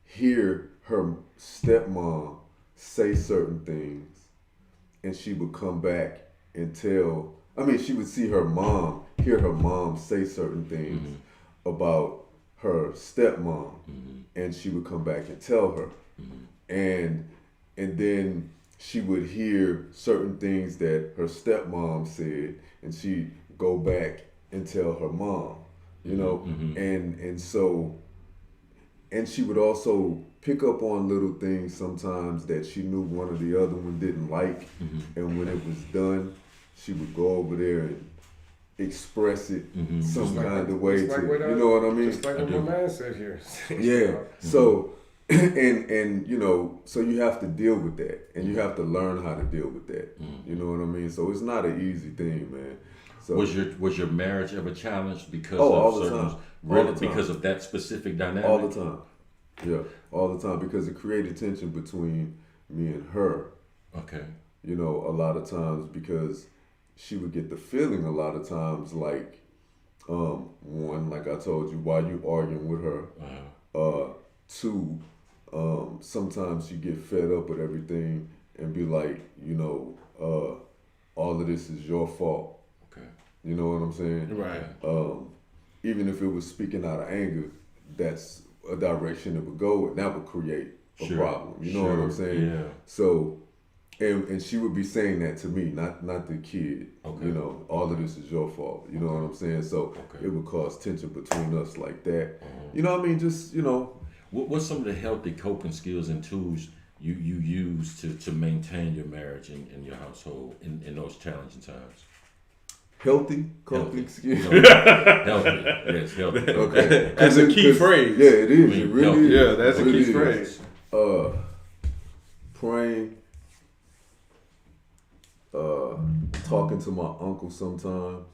hear her stepmom say certain things, and she would come back and she would see her mom, hear her mom say certain things about her stepmom, and she would come back and tell her. And then she would hear certain things that her stepmom said, and she'd go back and tell her mom, you know, and she would also pick up on little things sometimes that she knew one or the other one didn't like, and when it was done, she would go over there and express it some kind of way to, you know what I mean? Just like what my man said here. Yeah. So, and you know, so you have to deal with that, and you have to learn how to deal with that. You know what I mean? So it's not an easy thing, man. So Was your marriage ever challenged because all of the certain time. All the time. because of that specific dynamic? all the time. Yeah, all the time, because it created tension between me and her. Okay. You know, a lot of times, because she would get the feeling a lot of times like, one, like I told you, why you arguing with her? Two, sometimes you get fed up with everything and be like, you know, all of this is your fault. Okay. You know what I'm saying? Right. Even if it was speaking out of anger, that's a direction it would go, and that would create a problem. You know what I'm saying? Yeah. So, and she would be saying that to me, not the kid. Okay. You know, all of this is your fault. You know what I'm saying? So it would cause tension between us like that. You know what I mean? Just, you know. What's some of the healthy coping skills and tools you use to maintain your marriage and your household in those challenging times? Healthy coping skills. Healthy. Yes, healthy. Okay. That's a key phrase. Yeah, it is. I mean, It really healthy. is. Yeah, that's It a key really phrase. is. Praying. Talking to my uncle sometimes.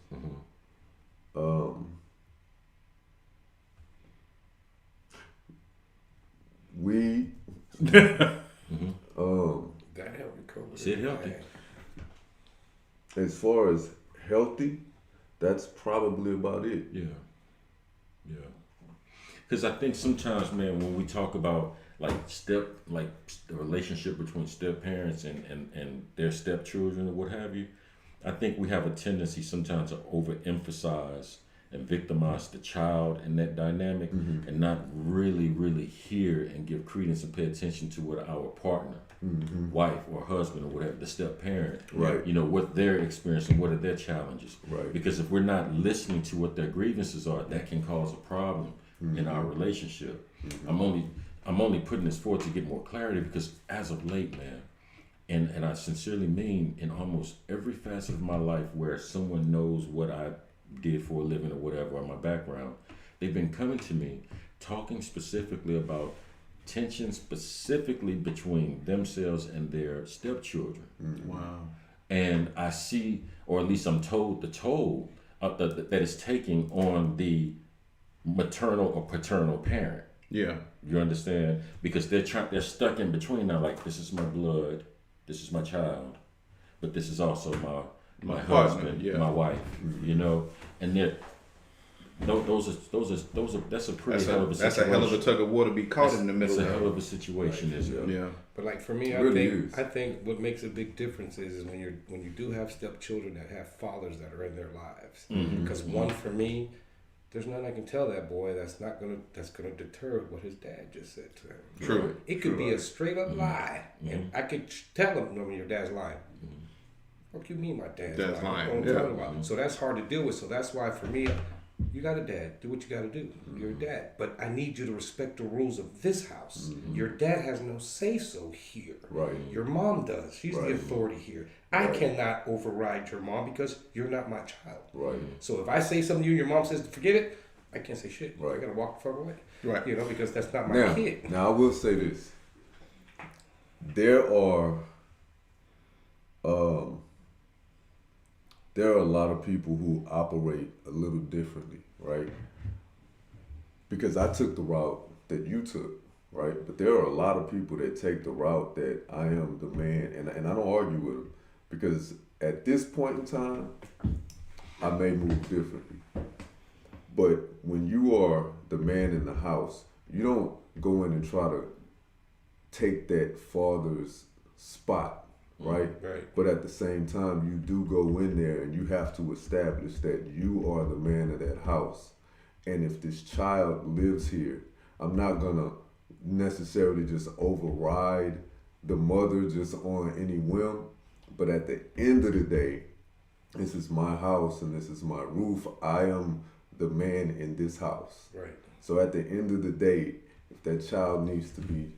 Weed. That helped me cope with Said it. healthy. As far as healthy, that's probably about it. Yeah. Because I think sometimes, man, when we talk about like the relationship between step parents and their stepchildren or what have you, I think we have a tendency sometimes to overemphasize and victimize the child in that dynamic, and not really hear and give credence and pay attention to what our partner, wife or husband or whatever, the step parent, Right. you know, what they're experiencing, what are their challenges. Right. Because if we're not listening to what their grievances are, that can cause a problem in our relationship. I'm only putting this forward to get more clarity, because as of late, man, and I sincerely mean, in almost every facet of my life where someone knows what I did for a living or whatever, or my background, they've been coming to me talking specifically about tension specifically between themselves and their stepchildren. Wow. And I see, or at least I'm told, the toll that it's taking on the maternal or paternal parent. Yeah. You understand? Because they're stuck in between now. Like, this is my blood, this is my child, but this is also my husband, my wife. You know, and those are that's a pretty hell of a situation. That's a hell of a tug of war to be caught in the middle. It's a hell of a situation, isn't it? Yeah. But like for me, I think what makes a big difference is when you do have stepchildren that have fathers that are in their lives. Because one, for me, there's nothing I can tell that boy that's gonna deter what his dad just said to him. True. It could be a straight up lie, and I could tell him, "No, your dad's lying." What you mean my dad's lying? What I'm talking about. So that's hard to deal with. So that's why for me, you got a dad. Do what you got to do. You're a dad. But I need you to respect the rules of this house. Your dad has no say-so here. Right. Your mom does. She's the authority here. I cannot override your mom because you're not my child. Right. So if I say something to you and your mom says, forget it, I can't say shit. Right. I got to walk the fuck away. Right. You know, because that's not my kid. Now, I will say this. There are a lot of people who operate a little differently, right? Because I took the route that you took, right? But there are a lot of people that take the route that I am the man, and I don't argue with them, because at this point in time, I may move differently. But when you are the man in the house, you don't go in and try to take that father's spot. Right? But at the same time, you do go in there and you have to establish that you are the man of that house. And if this child lives here, I'm not gonna necessarily just override the mother just on any whim. But at the end of the day, this is my house and this is my roof. I am the man in this house. Right. So at the end of the day, if that child needs to be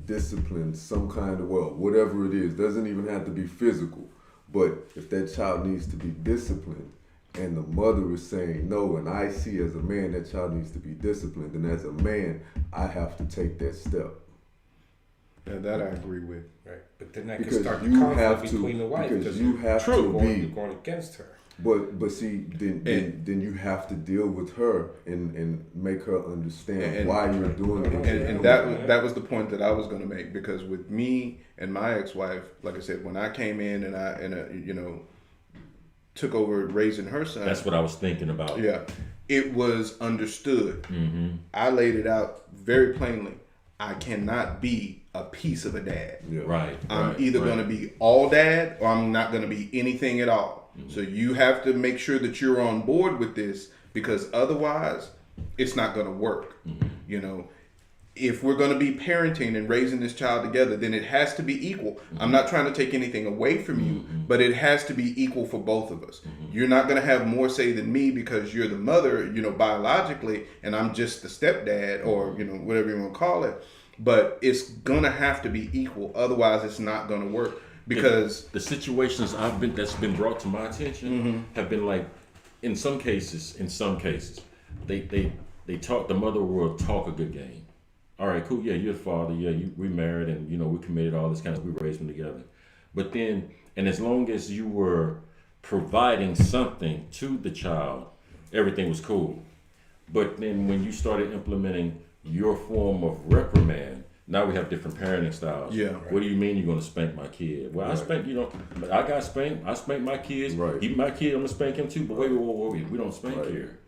disciplined some kind of, whatever it is, doesn't even have to be physical, but if that child needs to be disciplined and the mother is saying no, and I see as a man that child needs to be disciplined, and as a man I have to take that step. Yeah, that I agree with. Right. But then that Because can start the you conflict have to, between the wife, because you have to you're be going against her. But see, then you have to deal with her and make her understand why you're doing it. And that was the point that I was going to make, because with me and my ex-wife, like I said, when I came in and I took over raising her son. That's what I was thinking about. Yeah, it was understood. I laid it out very plainly. I cannot be a piece of a dad. Yeah. Right. I'm either going to be all dad or I'm not going to be anything at all. So you have to make sure that you're on board with this, because otherwise it's not going to work. You know, if we're going to be parenting and raising this child together, then it has to be equal. I'm not trying to take anything away from you, but it has to be equal for both of us. You're not going to have more say than me because you're the mother, you know, biologically, and I'm just the stepdad, or, you know, whatever you want to call it. But it's going to have to be equal. Otherwise it's not going to work. Because the situations that's been brought to my attention have been like, in some cases, they talk, the mother will talk a good game. All right, cool, yeah, you're the father, yeah, we married, and you know, we committed all this kind of, we raised them together. But then, and as long as you were providing something to the child, everything was cool. But then when you started implementing your form of reprimand, Now we have different parenting styles. Yeah. What do you mean you're going to spank my kid? Well, I spank, I got spanked. I spank my kids. Right. Even my kid, I'm going to spank him too. But wait, we don't spank here.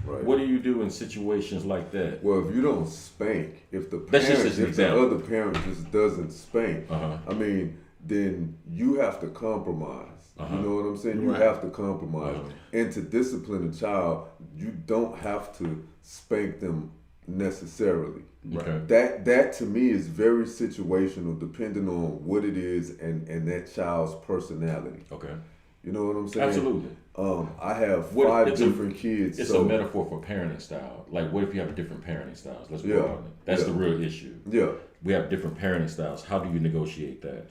Right. What do you do in situations like that? Well, if you don't spank, if the That's parent, just an if the example. other parent just doesn't spank, I mean, then you have to compromise. You know what I'm saying? You have to compromise. And to discipline a child, you don't have to spank them necessarily. Okay. That to me is very situational, depending on what it is and that child's personality. Okay. You know what I'm saying? Absolutely. I have five different kids. It's so a metaphor for parenting style. Like, what if you have different parenting styles? Let's go on. That's the real issue. Yeah. We have different parenting styles. How do you negotiate that?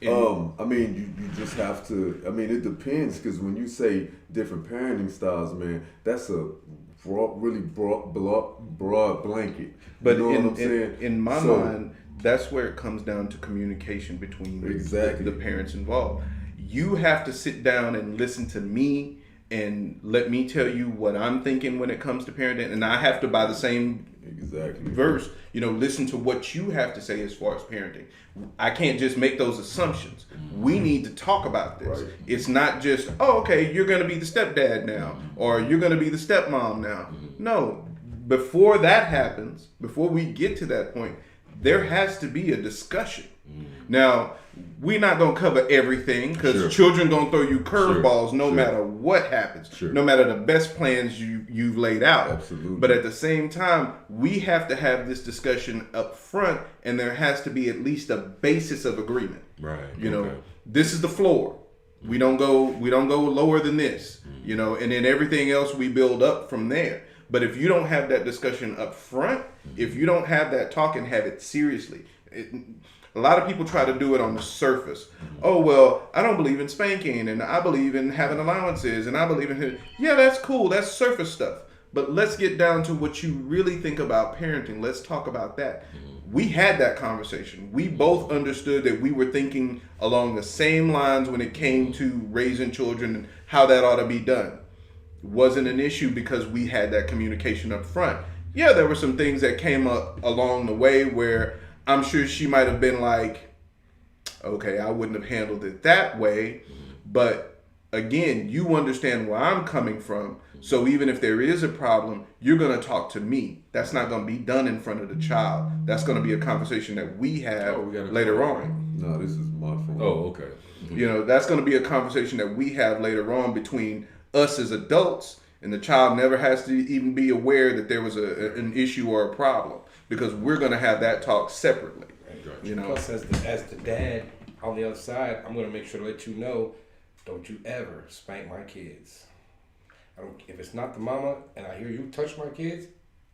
I mean, you just have to. I mean, it depends, because when you say different parenting styles, man, that's a really broad blanket. But you know what I'm saying? In my mind, that's where it comes down to communication between the parents involved. You have to sit down and listen to me and let me tell you what I'm thinking when it comes to parenting, and I have to, by the same verse, listen to what you have to say as far as parenting. I can't just make those assumptions. We need to talk about this. Right. It's not just, oh, okay, you're going to be the stepdad now, or you're going to be the stepmom now. No, before that happens, before we get to that point, there has to be a discussion. Now, we're not going to cover everything, because children going to throw you curveballs no matter what happens, no matter the best plans you've laid out. Absolutely. But at the same time, we have to have this discussion up front, and there has to be at least a basis of agreement. Right. This is the floor. We don't go lower than this, and then everything else we build up from there. But if you don't have that discussion up front, if you don't have that talk and have it seriously, a lot of people try to do it on the surface. Oh, well, I don't believe in spanking, and I believe in having allowances, and I believe in... Yeah, that's cool. That's surface stuff. But let's get down to what you really think about parenting. Let's talk about that. We had that conversation. We both understood that we were thinking along the same lines when it came to raising children and how that ought to be done. It wasn't an issue because we had that communication up front. Yeah, there were some things that came up along the way where I'm sure she might have been like, okay, I wouldn't have handled it that way. But again, you understand where I'm coming from. So even if there is a problem, you're going to talk to me. That's not going to be done in front of the child. That's going to be a conversation that we have later on. No, this is my phone. Oh, okay. That's going to be a conversation that we have later on between us as adults, and the child never has to even be aware that there was an issue or a problem, because we're going to have that talk separately. Plus, as the dad on the other side, I'm going to make sure to let you know, don't you ever spank my kids. If it's not the mama and I hear you touch my kids,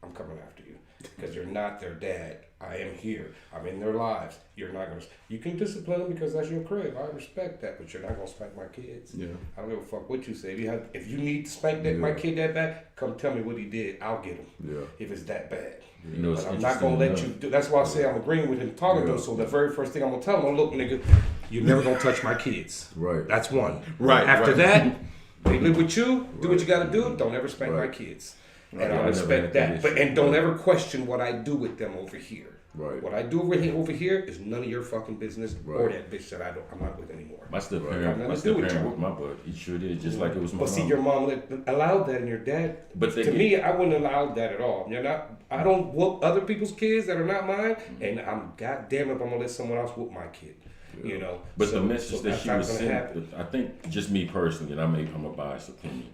I'm coming after you, because you're not their dad. I am here. I'm in their lives. You're not going to... You can discipline them because that's your crib. I respect that, but you're not going to spank my kids. Yeah. I don't give a fuck what you say. If you need to spank my kid that bad, come tell me what he did. I'll get him. Yeah. If it's that bad. But I'm not going to let you do... That's why I say I'm agreeing with him, talking to him. So the very first thing I'm going to tell him, look, nigga, you're never going to touch my kids. Right. That's one. Right. After that, they live with you. Do what you got to do. Don't ever spank my kids. And I respect that. And don't ever question what I do with them over here. Right. What I do over here is none of your fucking business, or that bitch that I'm not with anymore. My step-parent with my butt. He sure did, just like it was my mom. But see, your mom allowed that, and your dad. But to me, I wouldn't allow that at all. You're not. I don't whoop other people's kids that are not mine, and I'm goddamn if I'm gonna let someone else whoop my kid. Yeah. But the message that she was sending, I think, just me personally, and I'm a biased opinion,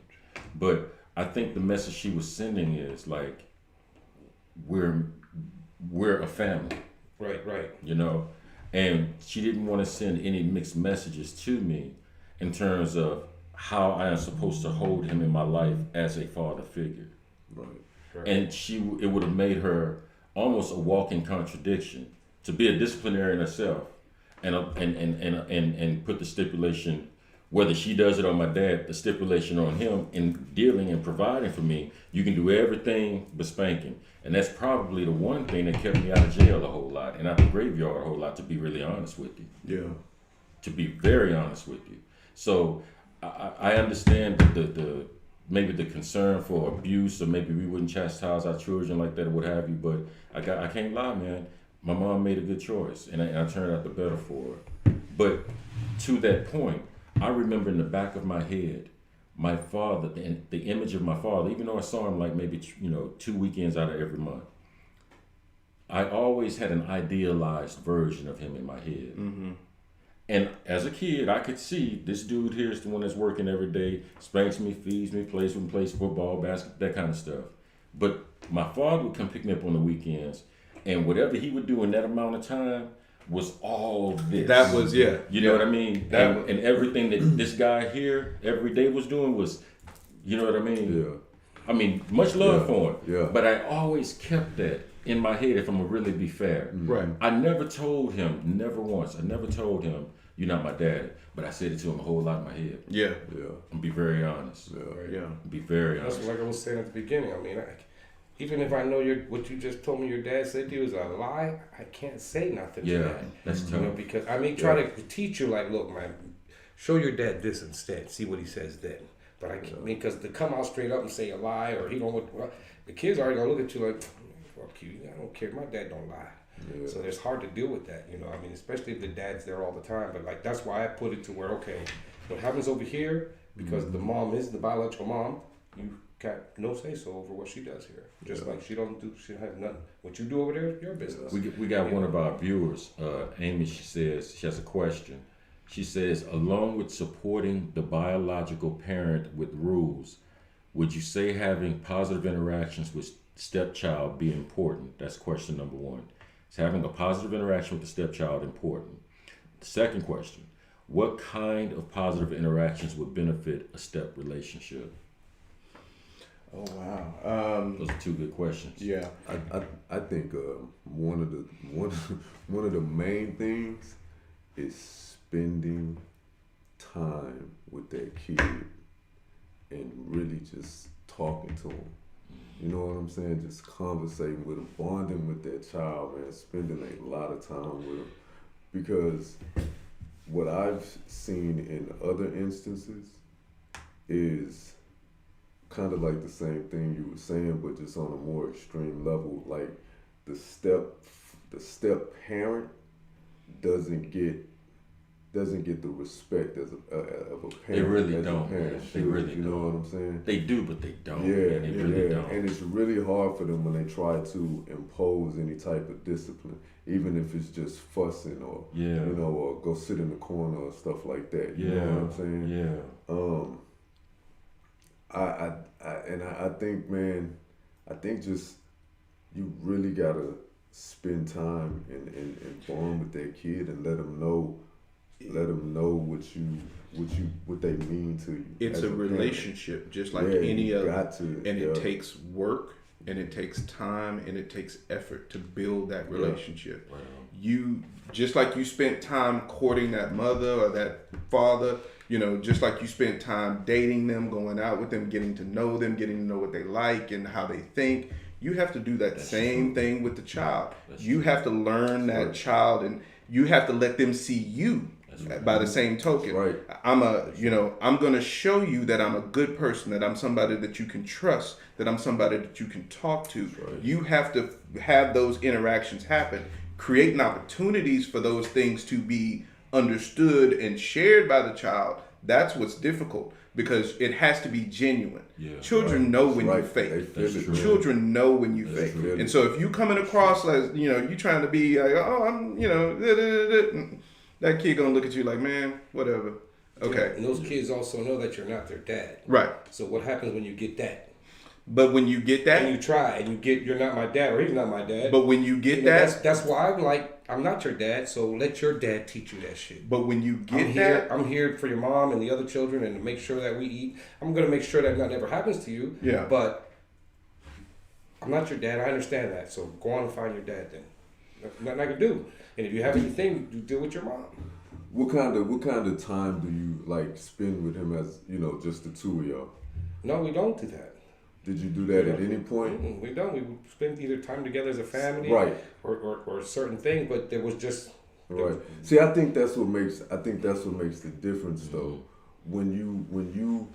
but I think the message she was sending is like, we're a family. Right. And she didn't want to send any mixed messages to me in terms of how I am supposed to hold him in my life as a father figure. Right. And it would have made her almost a walking contradiction to be a disciplinarian herself and put the stipulation, whether she does it or my dad, the stipulation on him in dealing and providing for me. You can do everything but spanking. And that's probably the one thing that kept me out of jail a whole lot and out the graveyard a whole lot, to be really honest with you. Yeah. To be very honest with you. So I understand the maybe the concern for abuse, or maybe we wouldn't chastise our children like that or what have you, but I can't lie, man. my mom made a good choice, and I turned out the better for her. But to that point, I remember in the back of my head, my father, the image of my father, even though I saw him like maybe 2 weekends out of every month, I always had an idealized version of him in my head. Mm-hmm. And as a kid, I could see this dude here is the one that's working every day, spanks me, feeds me, plays with me, plays football, basketball, that kind of stuff. But my father would come pick me up on the weekends, and whatever he would do in that amount of time was all this. That was, yeah. You know what I mean? And everything that this guy here every day was doing was, you know what I mean? Yeah. I mean, much love for him. Yeah. But I always kept that in my head, if I'm gonna really be fair. Right. I never told him, never once, I never told him, you're not my dad. But I said it to him a whole lot in my head. Yeah. Yeah. I'm be very honest. Yeah. Be very That's honest. like I was saying at the beginning. I mean, even if I know what you just told me your dad said to you is a lie, I can't say nothing to Yeah, that. that's tough. Because I may try to teach you, like, look, man, show your dad this instead. See what he says then. But I can't, because to come out straight up and say a lie, or he don't look, well, the kids already gonna look at you like, fuck you, I don't care, my dad don't lie. Yeah. So it's hard to deal with that, I mean, especially if the dad's there all the time. But like, that's why I put it to where, okay, what happens over here, because the mom is the biological mom, you got no say so over what she does here. Just like she don't have nothing. What you do over there, your business. We got one of our viewers, Amy. She says she has a question. She says, along with supporting the biological parent with rules, would you say having positive interactions with stepchild be important? That's question number one. Is having a positive interaction with the stepchild important? The second question, what kind of positive interactions would benefit a step relationship? Oh wow. Those are two good questions. Yeah. I think one of the main things is spending time with that kid and really just talking to him. You know what I'm saying? Just conversating with him, bonding with that child, man. Spending a lot of time with him, because what I've seen in other instances is kind of like the same thing you were saying, but just on a more extreme level. Like the step parent doesn't get the respect as of a parent. They really as don't. A parent They should, really you know don't. what I'm saying? They do, but they don't. Yeah, They really don't. And it's really hard for them when they try to impose any type of discipline, even if it's just fussing or or go sit in the corner or stuff like that. You know what I'm saying? Yeah. I think, man, just you really gotta spend time and bond with that kid and let them know what they mean to you. It's a relationship, just like any other. And it takes work, and it takes time, and it takes effort to build that relationship. Wow. You just like you spent time courting that mother or that father, just like you spent time dating them, going out with them, getting to know them, getting to know what they like and how they think. You have to do that same thing with the child. You have to learn that child, and you have to let them see you. By the same token, right. I'm going to show you that I'm a good person, that I'm somebody that you can trust, that I'm somebody that you can talk to. Right. You have to have those interactions happen, creating opportunities for those things to be understood and shared by the child. That's what's difficult, because it has to be genuine. Yeah, Children know when you fake. Children know when you fake. And so if you coming across as, you trying to be like, oh, I'm, that kid gonna look at you like, man, whatever. Okay. And those kids also know that you're not their dad. Right. So what happens when you get that? But when you get that, and you try, and you get, you're not my dad, or he's not my dad. But when you get that, that's why I'm like, I'm not your dad. So let your dad teach you that shit. But when you get I'm here for your mom and the other children, and to make sure that we eat. I'm gonna make sure that nothing ever happens to you. Yeah. But I'm not your dad. I understand that. So go on and find your dad then. Nothing I can do. And if you have anything, you deal with your mom. What kind of time do you like spend with him as just the two of y'all? No, we don't do that. Did you do that at any point? We don't. We spend either time together as a family, right, or certain things. But there was just right. See, I think that's what makes the difference though. When you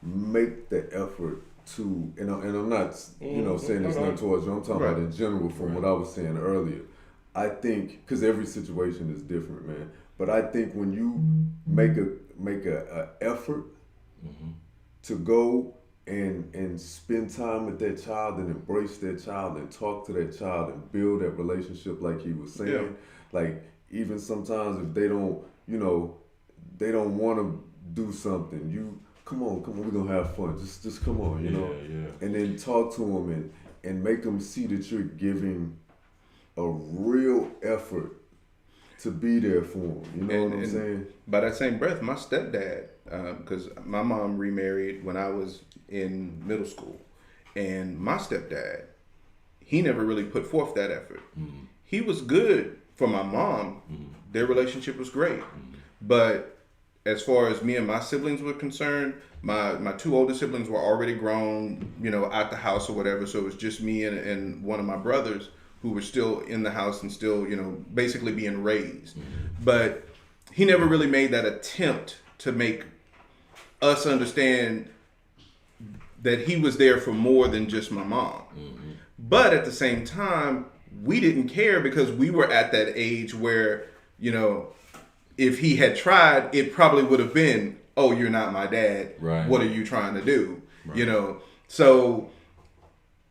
make the effort to, and I'm not saying this nothing towards you. I'm talking about in general from what I was saying earlier. I think because every situation is different, man. But I think when you make a effort to go and spend time with that child and embrace that child and talk to that child and build that relationship, like he was saying, like even sometimes if they don't, they don't want to do something, you come on, we're gonna have fun. Just come on, and then talk to them and make them see that you're giving a real effort to be there for them. You know what I'm saying? By that same breath, my stepdad, because my mom remarried when I was in middle school, and my stepdad, he never really put forth that effort. Mm-hmm. He was good for my mom. Mm-hmm. Their relationship was great. Mm-hmm. But as far as me and my siblings were concerned, my two older siblings were already grown, out the house or whatever. So it was just me and one of my brothers who were still in the house and still, basically being raised. Mm-hmm. But he never really made that attempt to make us understand that he was there for more than just my mom. Mm-hmm. But at the same time, we didn't care because we were at that age where, if he had tried, it probably would have been, oh, you're not my dad. Right. What are you trying to do? Right. So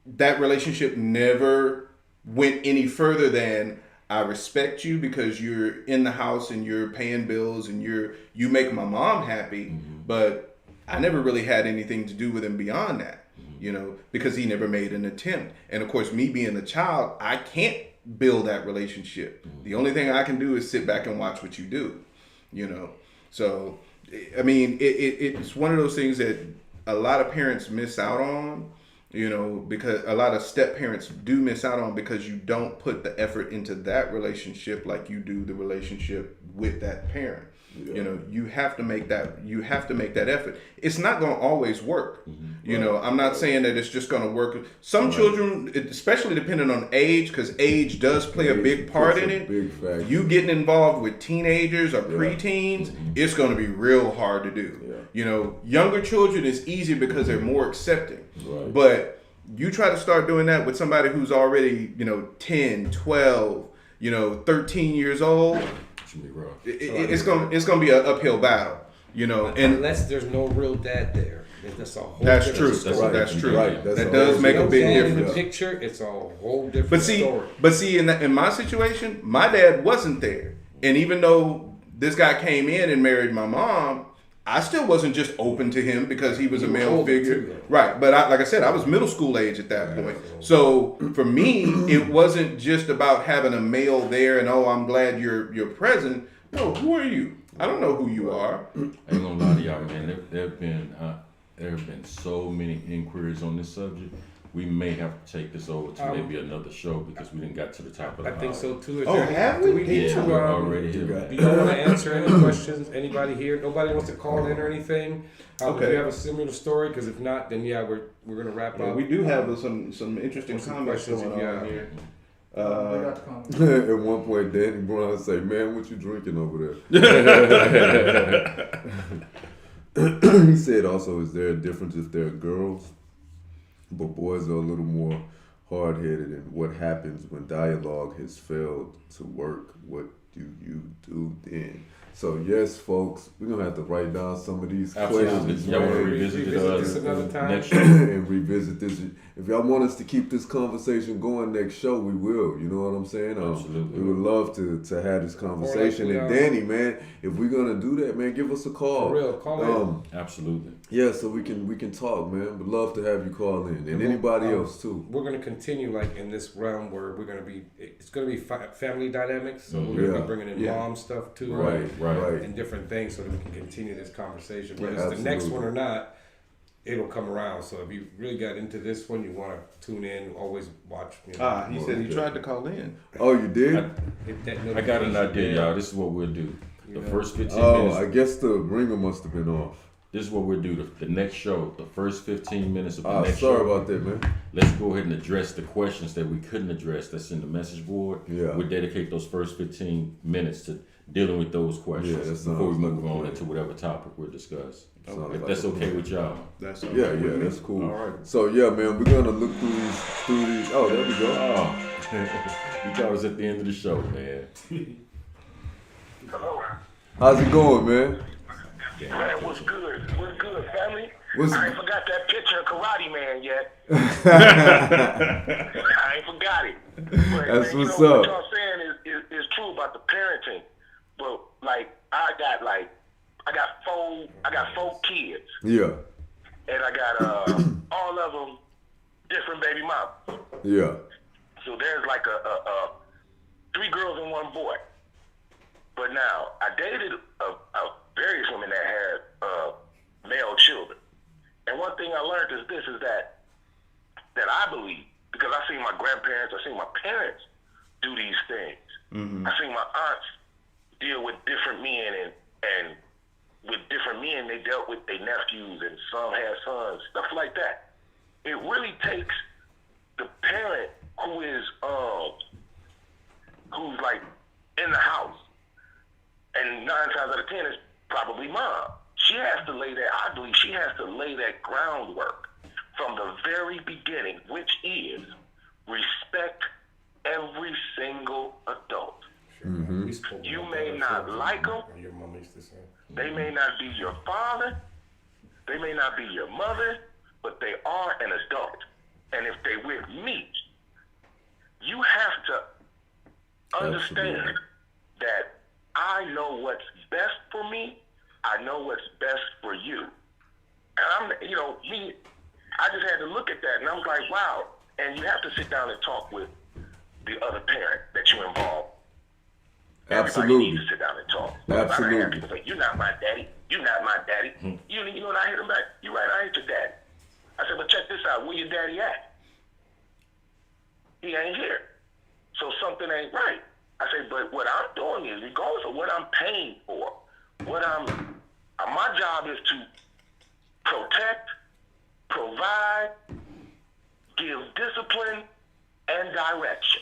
that relationship never went any further than I respect you because you're in the house and you're paying bills and you make my mom happy, mm-hmm. but I never really had anything to do with him beyond that, mm-hmm. Because he never made an attempt. And of course, me being a child, I can't build that relationship. Mm-hmm. The only thing I can do is sit back and watch what you do, So, I mean, it's one of those things that a lot of parents miss out on. Because a lot of step parents do miss out on because you don't put the effort into that relationship like you do the relationship with that parent. Yeah. You have to make that effort. It's not going to always work. Mm-hmm. I'm not saying that it's just going to work. Some children, especially depending on age, because age does play a big part in it. Big factor. You getting involved with teenagers or preteens, mm-hmm. it's going to be real hard to do. Yeah. Younger children is easy because they're more accepting. Right. But you try to start doing that with somebody who's already, 10, 12, 13 years old. It's gonna be an uphill battle, and unless there's no real dad there, that's a whole. That's true. That's true. Right. That does make a big difference. In the picture, it's a whole different story. But see, in my situation, my dad wasn't there, and even though this guy came in and married my mom, I still wasn't just open to him because he was a male figure. Right. But like I said, I was middle school age at that point. So for me, it wasn't just about having a male there and, oh, I'm glad you're present. No, who are you? I don't know who you are. I ain't gonna lie to y'all, man. There have been so many inquiries on this subject. We may have to take this over to maybe another show because we didn't got to the top of the hour. I think so too. Have we? We're already here. Do you want to answer any questions? Anybody here? Nobody wants to call in or anything? Okay. Do you have a similar story? Because if not, then we're gonna wrap up. We do have some interesting comments going on here. At one point, Danny Brown said, "Man, what you drinking over there?" He said, "Also, is there a difference if they're girls? But boys are a little more hard-headed, and what happens when dialogue has failed to work? What do you do then?" So yes, folks, we're gonna have to write down some of these questions. Y'all want to revisit this another time? Next show and revisit this. If y'all want us to keep this conversation going next show, we will. You know what I'm saying? Absolutely. We would love to have this conversation. And Danny, man, if we're gonna do that, man, give us a call. For real, call in. Absolutely. Yeah, so we can talk, man. We'd love to have you call in, and anybody else too. We're gonna continue like in this realm where it's gonna be family dynamics. So we're gonna be bringing in mom stuff too, right, and different things, so that we can continue this conversation. Whether it's the next one or not, it'll come around. So if you really got into this one, you want to tune in, always watch. He said he tried to call in. Oh, you did? I got an idea, y'all. This is what we'll do. The first 15 minutes. I guess the ringer must have been off. This is what we'll do. The next show, the first 15 minutes of the next show. Sorry about that, man. Let's go ahead and address the questions that we couldn't address that's in the message board. Yeah. We'll dedicate those first 15 minutes to dealing with those questions before we move on into whatever topic we're discussing. Sounds If like that's a okay plan. with y'all. That's Yeah, that's cool. All right. So yeah, man, we're gonna look through these. Oh, there we go. Oh, you thought it was at the end of the show, man. Hello. How's it going, man? Man, what's good? What's good, family? What's- I ain't forgot that picture of Karate Man yet. I ain't forgot it. But, That's man, what's What up. y'all saying is true about the parenting. But I got four kids, Yeah, and I got all of them different baby mamas. yeah, So there's like a 3 girls and 1 boy. But now I dated various women that had male children, and one thing I learned is that I believe, because I seen my grandparents, I seen my parents do these things. Mm-hmm. I seen my aunts deal with different men, and with different men they dealt with their nephews, and some had sons, stuff like that. It really takes the parent who's like in the house, and 9 times out of 10 is probably mom. She has to lay that. I believe she has to lay that groundwork from the very beginning, which is respect every single adult. You may not like them. Your mom used to say. They may not be your father. They may not be your mother, but they are an adult. And if they with me, you have to understand Absolutely. that I know what's best for me. I know what's best for you. And I just had to look at that, and I was like, wow. And you have to sit down and talk with the other parent that you involve. Everybody absolutely. needs to sit down and talk. Absolutely. I have people say, "You're not my daddy. You're not my daddy." You know, and I hit them back. You're right. I ain't your daddy. I said, but check this out. Where your daddy at? He ain't here. So something ain't right. I say, but what I'm doing is, regardless of what I'm paying for, my job is to protect, provide, give discipline, and direction.